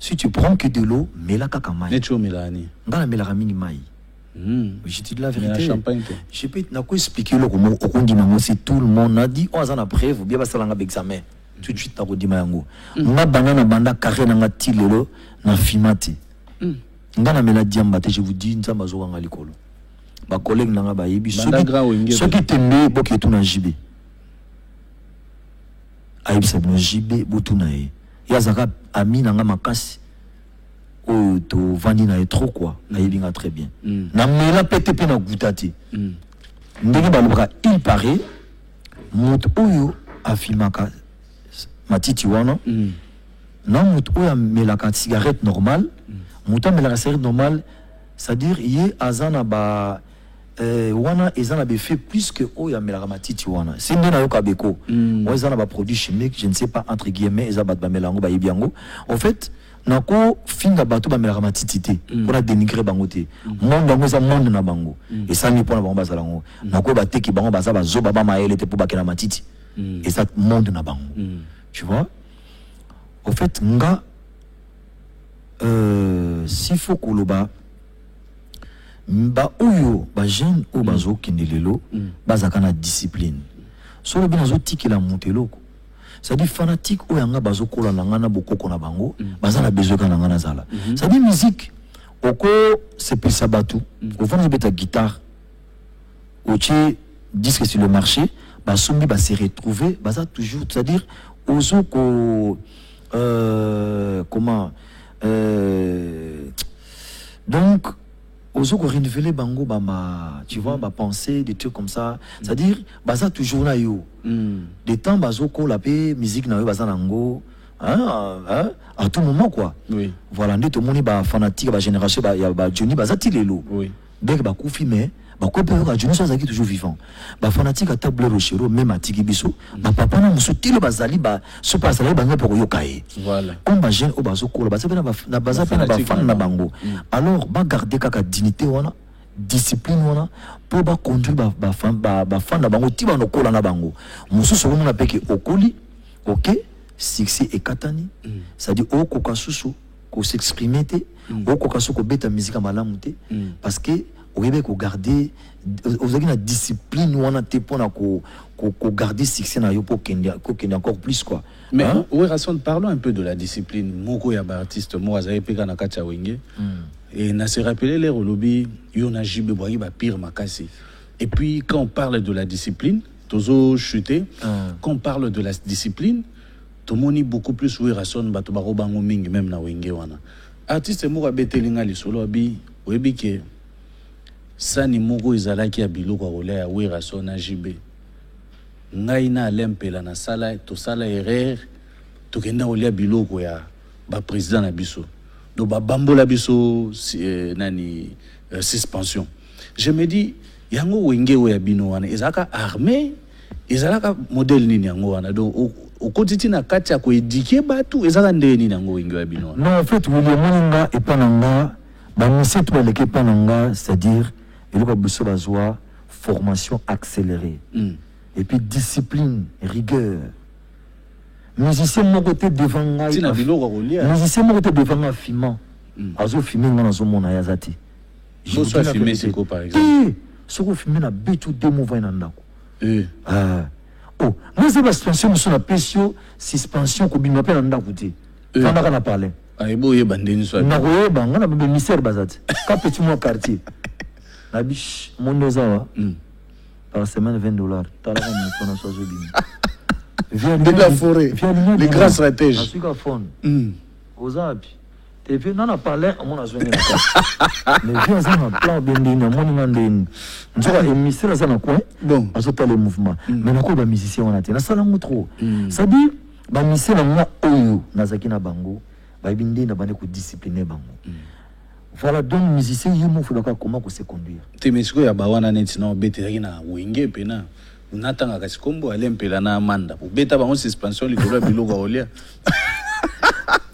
si tu prends que de l'eau mela kaka mai neto melani ngala mela mingi mai je te dis la vérité je peux na ko expliquer le comment okondi na si tout le monde a dit on a na preuve bien basalanga examen tout de suite na ko dima yango na banana banda carré na ngati lelo na fimati ngana mela diambate je vous dis nzamba zo nga likolo ba collègue nanga ba yebi soki tembe boki tout na jibe ayebi sa bino jibe botu na ye yazaka ami nanga makasi o to vandi na trop quoi ayebi nga très bien na mela pete pe na gutati ndenge balobaka il paraît moto oyo afimaka matiti wana na moto oyo amelaka cigarette normale moto amelaka cigarette normale c'est-à-dire yé azana ba wana ezana be fait plus que oyo amelaka matiti wana c'est ndena yo kabeko o ezana ba produit chimique je ne sais pas entre guillemets ezaba ba melango ba yebiango en fait nako finga bato ba melaka matiti te pour la dénigrer bango te monde bango za monde na bango et ça ni pour na bango bazalango nako ba teki bango baza ba zoba ba maele te pour ba kena matiti et ça monde na bango tu vois en fait nga s'il faut koloba ba oyo ba jeune o bazo kindelelo bazaka na discipline so le binazo tikela monteloko ça dit fanatique o yanga bazo kola na ngana bokoko na bango bazana besoin kana ngana zala ça dit musique oko c'est plus sabatu au fond beta guitare ochi disque sur le marché ba sombi ba se retrouver baza toujours c'est à dire ozo ko comment donc ozo ko renouveler bango bama tu vois ba penser des trucs comme ça c'est à dire baza toujours na yo des temps bazo ko la paix musique na yo baza nango à tout moment quoi. Oui. Voilà, nous tout le monde est fanatique, génération, Johnny, Zati Lelo. Oui. Dès que Koufi, mais quoi peut Johnny soit toujours vivant. Fanatique à table rochero, même à Tiki Bisso, papa n'a moussouti le bazali, ce passage là, pour yokaye. Voilà. Comme jeune au bazo, la baza peine à fan na bango. Alors, garder kaka dignité, discipline, pour conduire fan na bango, tiba no kola na bango. Moussou sur mon appel au colis, ok? Succès et katani, c'est-à-dire au kokasusu, qu'on s'exprime, au kokasu ko beta musique à malamute, parce que au Québec ko garder, vous avez une discipline ou on a été pour ko garder succès na yo pour qu'il y ait encore plus quoi. Mais oui, Rasson, parlons un peu de la discipline. Moko ya ba artiste mo azaye peka na kacha wenge et na se rappeler les lobby yona jibe boyi ba pire makasi. Et puis quand on parle de la discipline, tozo chuter, quand on parle de la discipline tomoni beaucoup plus oui Rasson bato ba robango mingi même na wenge wana artiste moko abetelinga lisolo abi webi ke sani moko ezalaki ya biloko akolia oui Rasson na jibe ngai na lempela na sala to sala erreur to kenda olia biloko ya ba président na biso do ba bambola biso suspension. Je me dis yango wenge ya bino wana ezaka armée ezalaka modèle nini yango wana donc au quotidien kati ya ko éduquer batu ezaka ndeni nango wenge ya bino. Non, en fait William Nanga et Pananga ba mission to le Pananga, c'est-à-dire il y a besoin bazwa formation accélérée. Et puis discipline, rigueur. Musicien mon côté devant nga. Tina biloko kolia. Musicien mon côté devant nga fimant. Azo filmer ngana zo mona yazati. Je sois filmer c'est quoi par exemple. Ce que filmer na betu demo va na ndako. Oh, nous avons suspension sur la pression, suspension ko bima pe na ndako te. Fanda kana parler. Aibo ye bandeni so. Na ko ba ngana be misère bazati. Ka petit mo quartier. Na biche mon nozawa. Par semaine $20. T'as la mon phone viens de la forêt. Les grands stratèges. Je suis à fond. Aux api. T'es vu non a parlé à mon azoué. Mais viens ça en plan bendine mon ngandine. Tu vois émissaire ça na quoi? Bon, azopa le mouvement. Mais na ko ba musicien on a té na sala trop. Ça dit ba musicien na moi oyo nazaki na bango ba bindi na bande ko discipliner bango. Voilà donc musicien yimo faut comment se conduire. Temesiko ya bawana neti na obetaki na wenge pena. Unatanga kasi kombo alempela na amanda. Obeta bango suspension likolo biloko olia.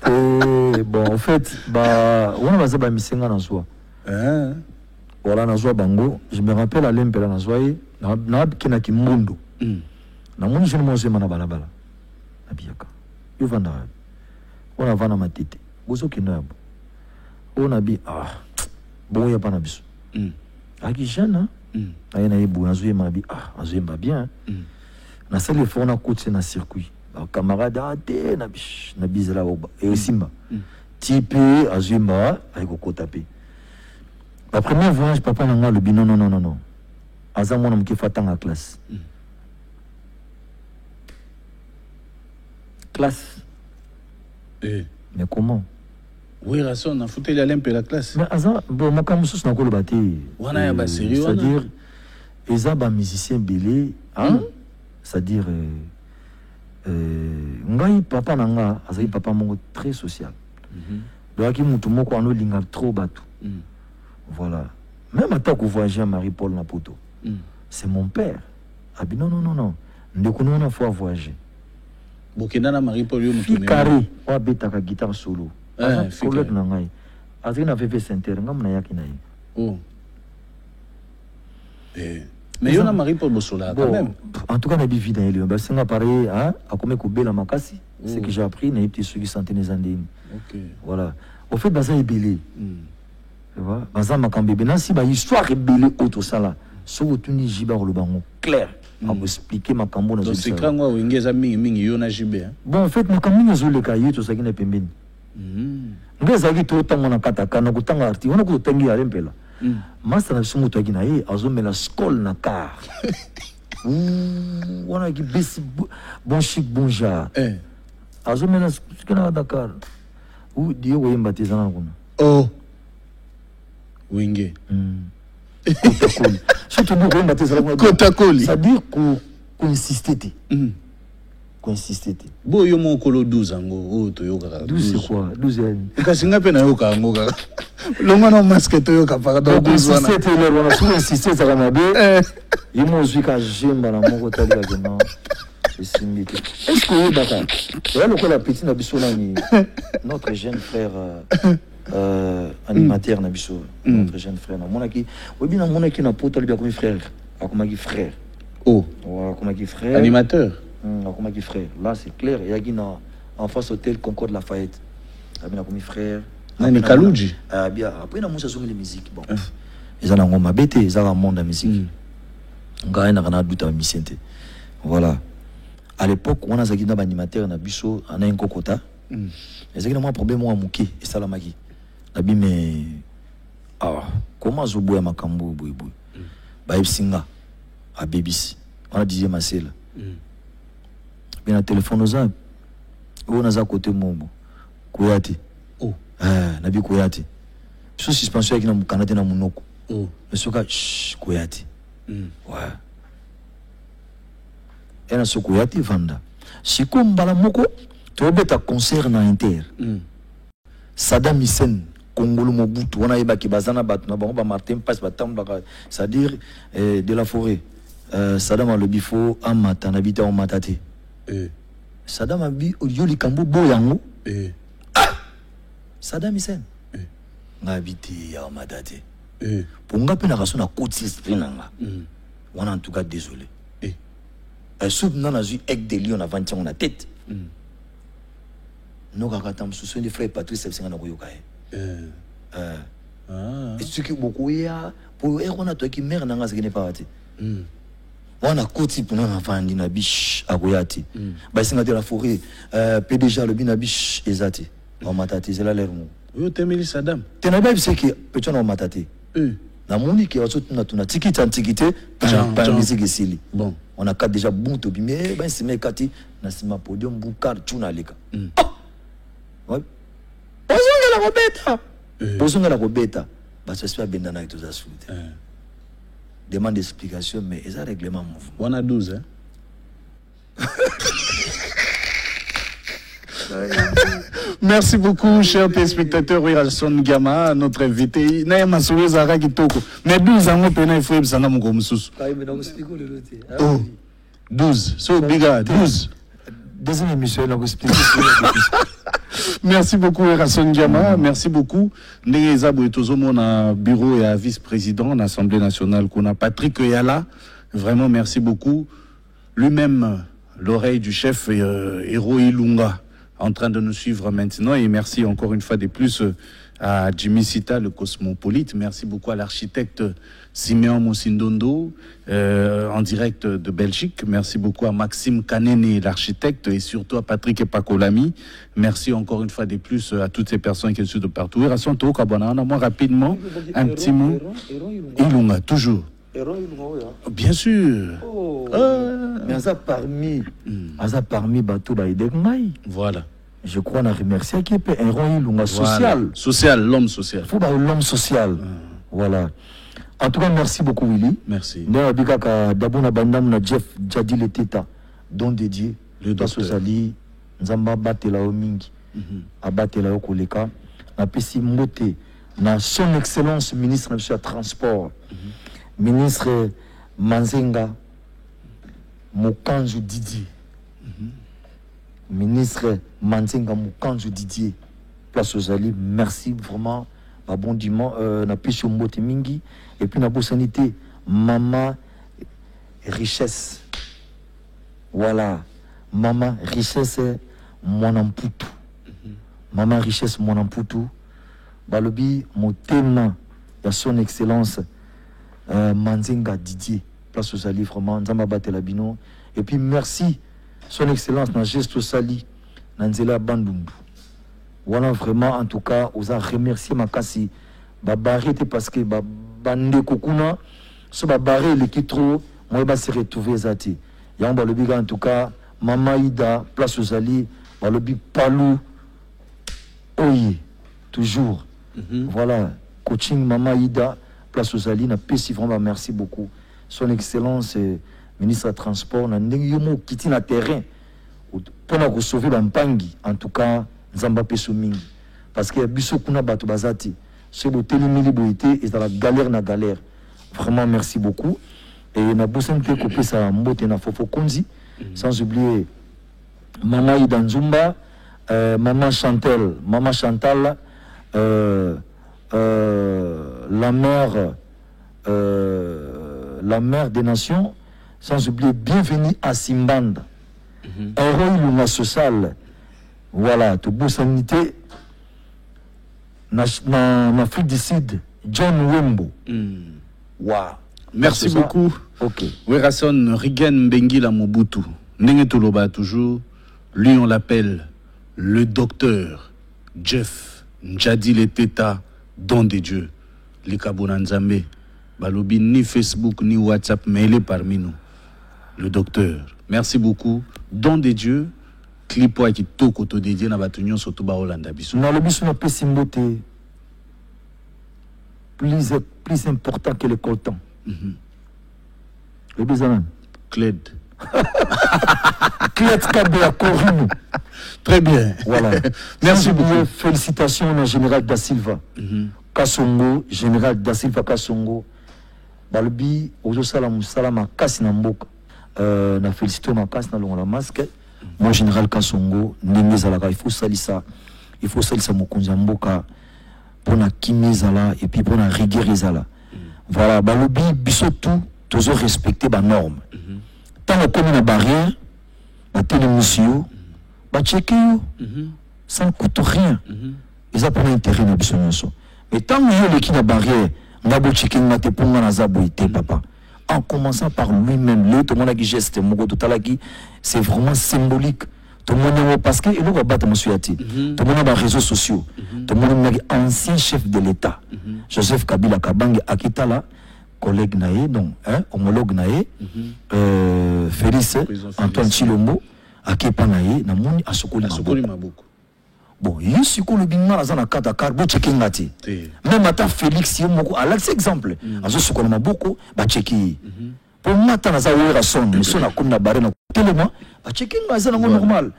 Bon en fait on va ba misenga na soi. Voilà na soi bango, je me rappelle à lempela na soi na kina kimundo. Na moni je mo sema na balabala. Na biaka. Yo vanda. On a vana matete. Bozo kinabo. On a dit bon ya pana biso aki jeune aye na yebu azuye mabi azuye bien na sale fona coach na circuit ba camarade ate na bizela oba et simba type azuye ma ay ko taper la première voyage papa nanga le bino non azamo na mki fatanga classe mais comment? Oui, Rasson, on a foutu la lampe la classe. Mais bon, moi comme ça, c'est encore le bâti. On a un sérieux. C'est-à-dire, ils ont un musicien belé, c'est-à-dire, ngai papa nanga, azai papa mon très social. Donc, il m'a moko ano linga trop batu. Voilà. Même à tant que voyager à Marie-Paul Napoto, c'est mon père. Ah ben non. Ne connaissons pas fois voyager. Bokena na Marie-Paul yo mutu. Carré, wa beta ka guitare solo. Collègue na ngai azina vv center ngam na yaki na oh mais yo na Marie-Paul Bosola quand même en tout cas na bivi dans ele ba singa pareil a comme ko bela makasi ce que j'ai appris na petit ceux qui sont tenus en ligne. OK voilà au fait baza ebelé tu vois baza makambe bena si ba histoire ebelé auto sala so tuni jiba le bango clair à vous expliquer makambo na zo c'est quand moi wengeza mingi yo na jibe bon en fait makambo zo le kayi to sakina pembeni ngezaki to tango na kataka na kutanga arti wana ko tangi ya lempela master na sumu to agina azomela skol na car wana ki besi bon chic bon genre azomela skina Dakar ou dio ko yemba tezana kuna wenge kotakoli surtout ko yemba tezana kuna kotakoli ça dire ko insister insister. Bo yo mon kolo 12 ango, toyoka. 12 c'est quoi? 12 ans. Kasinga pe na yoka ango ka. Longa no masque toyoka para do 12 wana. C'était le wana sous insister ça va mabe. Ils m'ont dit que j'aime la mon tali ka non. Est-ce que baka? Là le la petite na biso ni notre jeune frère animateur na biso, notre jeune frère na monaki. Obi na monaki na poto li comme frère, akomaki frère. Oh. Ouais, akomaki frère. Animateur. Comment dit frère? Là c'est clair, il y a qui en face hôtel Concorde Lafayette. Il y a comme frère. Nani Kalouji. Bien après na musa songi les musique bon. Ils en ont mabete, ils ont un monde de musique. Ngaï na kana douta misente. Voilà. À l'époque, on a zaki na animateur na biso ana un kokota. Zaki na moi problème moi muke et salamaki. Nabi mais comment zoboya makambo boy. Ba singa a BBC. On a dit ma sœur. Bien téléphone aux hommes. On a côté mombo. Koyati. Oh. Nabi Koyati. Sous suspension qui na Canada na munoko. Oh. Monsieur ka Koyati. Ouais. Et na so Koyati vanda. Siko mbala moko to beta concert na Inter. Saddam Hussein Congolo Mobutu on a yebaki bazana batu na ba Martin passe batamba c'est-à-dire de la forêt. Saddam a le bifo amata nabita on matate. Saddam a dit Yoli Kambo Boyango. Saddam Hussein. Ngabiti ya madate. Pour ngape na rason na côté spinanga. On en tout cas désolé. Soup nana zu ek de lion avant tiens on a tête. No kakatam sous des frères Patrice Sepsinga na koyoka. Et ce qui beaucoup ya pour on a toi qui mère nanga ce qui n'est pas raté. On a côté pour na vandi na biche akoyati. Ba singa de la forêt PDG le binabiche ezati. On matati c'est là l'air mo. Yo temeli Saddam. Tenabe c'est que peut-on on matati. Na moni qui va tuna tikiti antiquité par musique esili. Bon, on a quatre déjà bon to bimé ben c'est mes kati na sima podium bukar tuna leka. Ouais. Posons la robeta. Bah ça se fait bien dans tout ça soulte. Demande d'explication mais ils ont règlement mouvement. On a 12 hein. Merci beaucoup, chers téléspectateurs. Wilson Gama, notre invité. Naïma Souzara Kitoko. Mais 12 ans, on peut y faire ça. Oh, 12. So, biga, 12. Deuxième émission, on explique. Merci beaucoup, Wilson Gama. Merci beaucoup. Néza Bouetozo, mon bureau et vice-président de l'Assemblée nationale, qu'on a Patrick Yala. Vraiment, merci beaucoup. Lui-même, l'oreille du chef Héro Ilunga, en train de nous suivre maintenant. Et merci encore une fois de plus à Jimmy Sita, le cosmopolite. Merci beaucoup à l'architecte Simeon Mosindondo, en direct de Belgique. Merci beaucoup à Maxime Kanene, l'architecte, et surtout à Patrick Epakolami. Merci encore une fois de plus à toutes ces personnes qui sont de partout. Et moi, rapidement, un petit mot. Ilunga, toujours. Bien sûr. Mais ça parmi bateau baïdekmaï. Voilà. Je crois qu'on a remercié qui est un rôle Ilunga social. Social, l'homme social. Il faut l'homme social. Voilà. En tout cas, merci beaucoup Willy. Merci. D'abord on a Jeff Jadi le Teta, don dédié. Le docteur. Sosali, Nzamba Batela Omingi, Abatela Okoleka, na pesi mbote na son excellence ministre de transport. Ministre Manzenga Mokanju Didier. Ministre Manzenga Mokanju Didier. Place aux alliés, merci vraiment. Bon dimanche, na pisho mbote mingi. Et puis na bo sanité, Maman Richesse. Voilà. Maman Richesse, mon amputu. Maman Richesse, mon amputu. Balobi, mon thème, y a son excellence. Manzenga Didier, place aux alliés, vraiment, Nzamba Batelabino. Et puis merci, son excellence, dans geste sali, Nanzela Bandundu. Voilà, vraiment, en tout cas, vous a remercié Makasi. Babaré, parce que Bande Kokuna, ce Babaré, le qui trop, moi, il va se retrouver Zati. Yamba le biga, en tout cas, Mama Ida, place aux alliés, le big Palou, Oye, toujours. Voilà, coaching Mama Ida. Place aux alliés, vraiment merci beaucoup. Son excellence, ministre des Transports, na yomo quitté na terrain. pour sauver Bampangi, en tout cas, Nzamba Pessomingi. Parce que Bisso Kuna Bato Bazati, ce beau télémili boité, et dans la galère. Vraiment, merci beaucoup. Et na bosante coupé sa mbote na Fofo Konzi, sans oublier Maman Ida Nzumba, Maman Chantal, la mère des nations, sans oublier bienvenue à Simbanda. Héros Lunga Social, voilà, tout beau sanité. En Afrique du Sud, John Wembo. Wow. Merci beaucoup. Ok. Werason Rigen Bengila Mobutu. Nengetoloba toujours. Lui, on l'appelle le docteur Jeff Njadi le Teta, don de Dieu. Les Kabonanzambe. Balobi, ni Facebook, ni WhatsApp, mais il est parmi nous. Le docteur. Merci beaucoup. Don de Dieu. Clipo qui toko to dédié na batunyon surtout ba Hollanda biso. Non, le biso na pe simbote plus important que le coltan. Le bisanan. Cled. Cled Kabea Korinu. Très bien. Voilà. Merci beaucoup. Félicitations au général Da Silva. Kasongo, général Da Silva Kasongo. Balobi ozo salam salama kasi na mboka. Na félicité ma kasi na longa la masque. Moi, général Kassongo, il faut salisa Mokonzi Mboka pour la kimizala et puis pour la rigueur. Voilà, balobi, bisotou, toujours respecter les normes. Tant qu'on a une barrière, la télémission, checker, ça ne coûte rien. Ils ont pas d'intérêt dans le mais tant que y a une barrière, on va checker pour papa. En commençant par lui-même, tout le monde a dit geste, c'est vraiment symbolique. Tout le monde a parce que il va battre monsieur Yati. Tout le monde a réseaux sociaux. Tout le monde a ancien chef de l'État, Joseph Kabila Kabange Akitala, collègue naé, donc homologue naé, Félix Antoine Chilombo, Akepa naé, Namoni Asokoli Maboko. Bon, il y a ce que le bingman a dans kata carbo checking ngati. Même à Félix Yomoko, à l'ex exemple, à ce qu'on a beaucoup, bah checker. Pour moi, t'as un Werason, mais son a comme la barre na tellement, bah checking ngati c'est normal.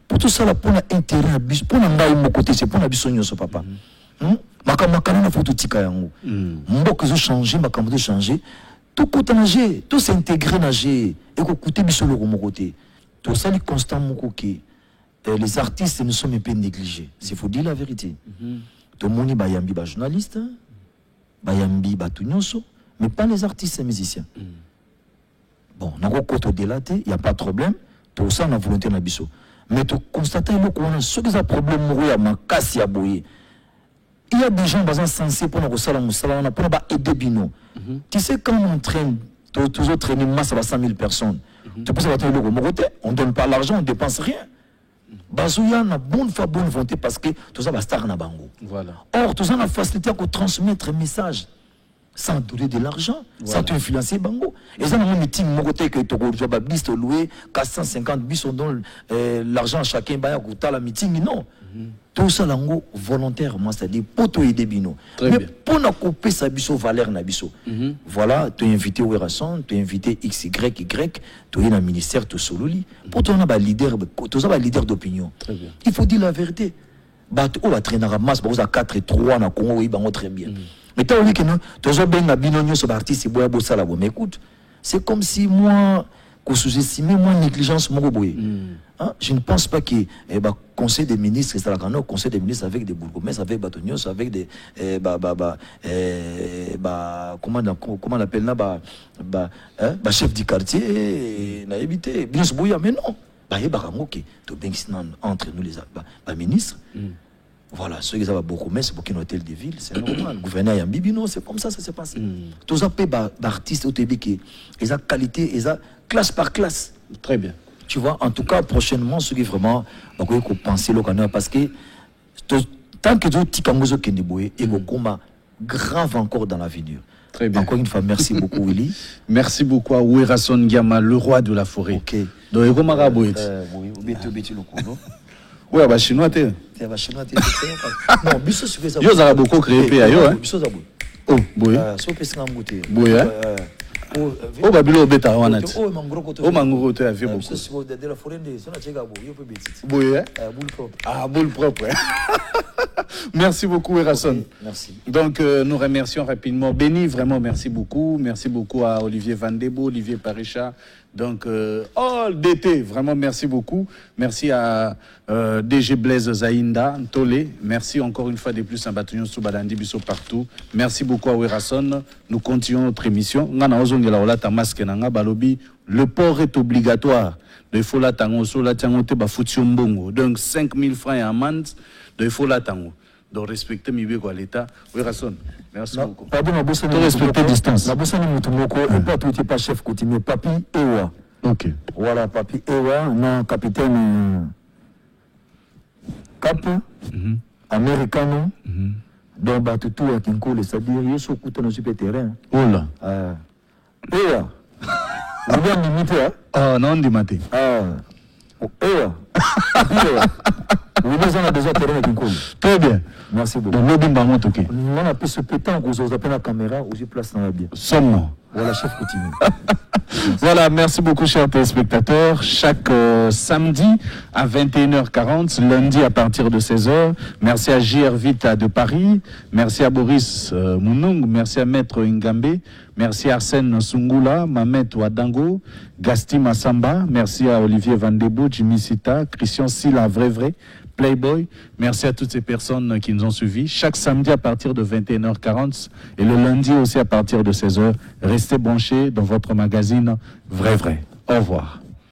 Pour tout ça là, pour l'intérêt, pour l'engager mon côté, c'est pour la bisogno ce papa. Makamaka na photo tika yango. Mboko zo changer, makambo zo changer. Tout côté nager, tout s'intégrer nager, et ko côté bisolo mon côté. Tout ça li constant mon côté. Les artistes ne sont même pas négligés. Il faut dire la vérité. Tout le monde bayambi ba journaliste, bayambi ba tunyonso, mais pas les artistes et musiciens. Bon, on a côté délaté, il y a pas de problème. Tout ça on a volonté na biso. Mais tu constates qu'on a ceux qui ont problème mourir ma casse ya boyer. Il y a des gens basant censés pour nous salam pour aider bino. Tu sais quand on traîne toujours traîner masse à 100 000 personnes. Tu peux savoir on donne pas l'argent, on dépense rien. Bazouya na bonne foi, bonne volonté parce que tout ça va star na bango. Voilà. Or, tout ça a facilité à transmettre un message sans donner de l'argent, sans influencer bango. Et ça, dans mon meeting, mon côté que tu as bis loué 450 bis, on donne l'argent à chacun, bah, la meeting, non. Tout ça, lango, volontairement, c'est-à-dire pour te aider bino. Mais pour nous couper sa biso valeur na biso. Voilà, tu es invité au Werason, tu es invité XY, tu es dans le ministère, tu es sololi. Pour toi, on a leader, d'opinion. Il faut dire la vérité. On va traîner à masse, on a 4 et 3 na Congo, oui, très bien. Mais tu as dit que non, tu as bien bino sur l'artiste, mais écoute, c'est comme si moi, que sous-estimer moi négligence mon boy. Je ne pense pas que conseil des ministres c'est la conseil des ministres avec des bourgmestres, avec batonios, avec des comment on appelle là chef du quartier na éviter bien ce boya mais non OK to bien entre nous les ministres. Voilà, ceux qui ont beaucoup mais c'est pour qu'ils ont hôtel de ville, c'est normal. Le gouverneur Yambibi, non, c'est comme ça se passe. Tous les artistes au TB ils ont qualité, ils ont classe par classe. Très bien. Tu vois, en tout cas, prochainement, ceux qui vraiment ont pensé le canard parce que tant que tu as Keneboé, il y a grave encore dans l'avenir. Très bien. Encore une fois, merci beaucoup, Willy. Merci beaucoup à Werason Giama, le roi de la forêt. Ok. Donc, il y a oui, ouais, bah chinois t'es. Non, biso se fait ça. Yo ça a beaucoup créé PA yo hein. Biso ça boy. Oh, boy. So pesa ngamuté. Boy hein. Oh, Babilo Beta, on a dit. Oh, Mangoro, Oh, Mangoro, tu as vu beaucoup. De la forêt, ça n'a pas Oui, hein? boule propre. Ah, boule propre. Merci beaucoup, Erason. Merci. Donc, nous remercions rapidement. Béni, vraiment, merci beaucoup. Merci beaucoup à Olivier Vandebo, Olivier Parecha. Donc, d'été, vraiment, merci beaucoup. Merci à DG Blaise Zainda, Ntole. Merci encore une fois de plus à Batunion Soubadandi Bisso partout. Merci beaucoup à Werason. Nous continuons notre émission. Le port est obligatoire. Il faut l'attendre. Donc, 5 000 francs et amende. Il faut l'attendre. Donc, respecter l'État. Werason, merci beaucoup. Pardon, ma bosse, respecter distance. La bosse, et pas tout, pas chef coutumier, Papi Ewa. Ok. Voilà, Papi Ewa, non, capitaine Cap, Americano, donc Batutu à Kinkole, c'est-à-dire, il y a ce coup de super terrain. Oh là. Ewa. Vous avez limité, hein? Ah, non, on dit maté. Ewa. Vous avez besoin de terrain à Kinkole. Très bien. Merci beaucoup. Donc, l'obim va monter, ok. On a pu se péter en vous appelle la caméra, où j'ai place dans la bière. Somme. Voilà, chef coutumier. Voilà, merci beaucoup, chers téléspectateurs. Chaque samedi à 21h40, lundi à partir de 16h. Merci à JR Vita de Paris. Merci à Boris Mounong. Merci à Maître Ngambe. Merci à Arsène Sungula, Mamet Wadango, Gasti Massamba. Merci à Olivier Vandebo, Jimmy Sita, Christian Silla, vrai. Playboy, merci à toutes ces personnes qui nous ont suivis. Chaque samedi à partir de 21h40 et le lundi aussi à partir de 16h. Restez branchés dans votre magazine Vrai. Au revoir.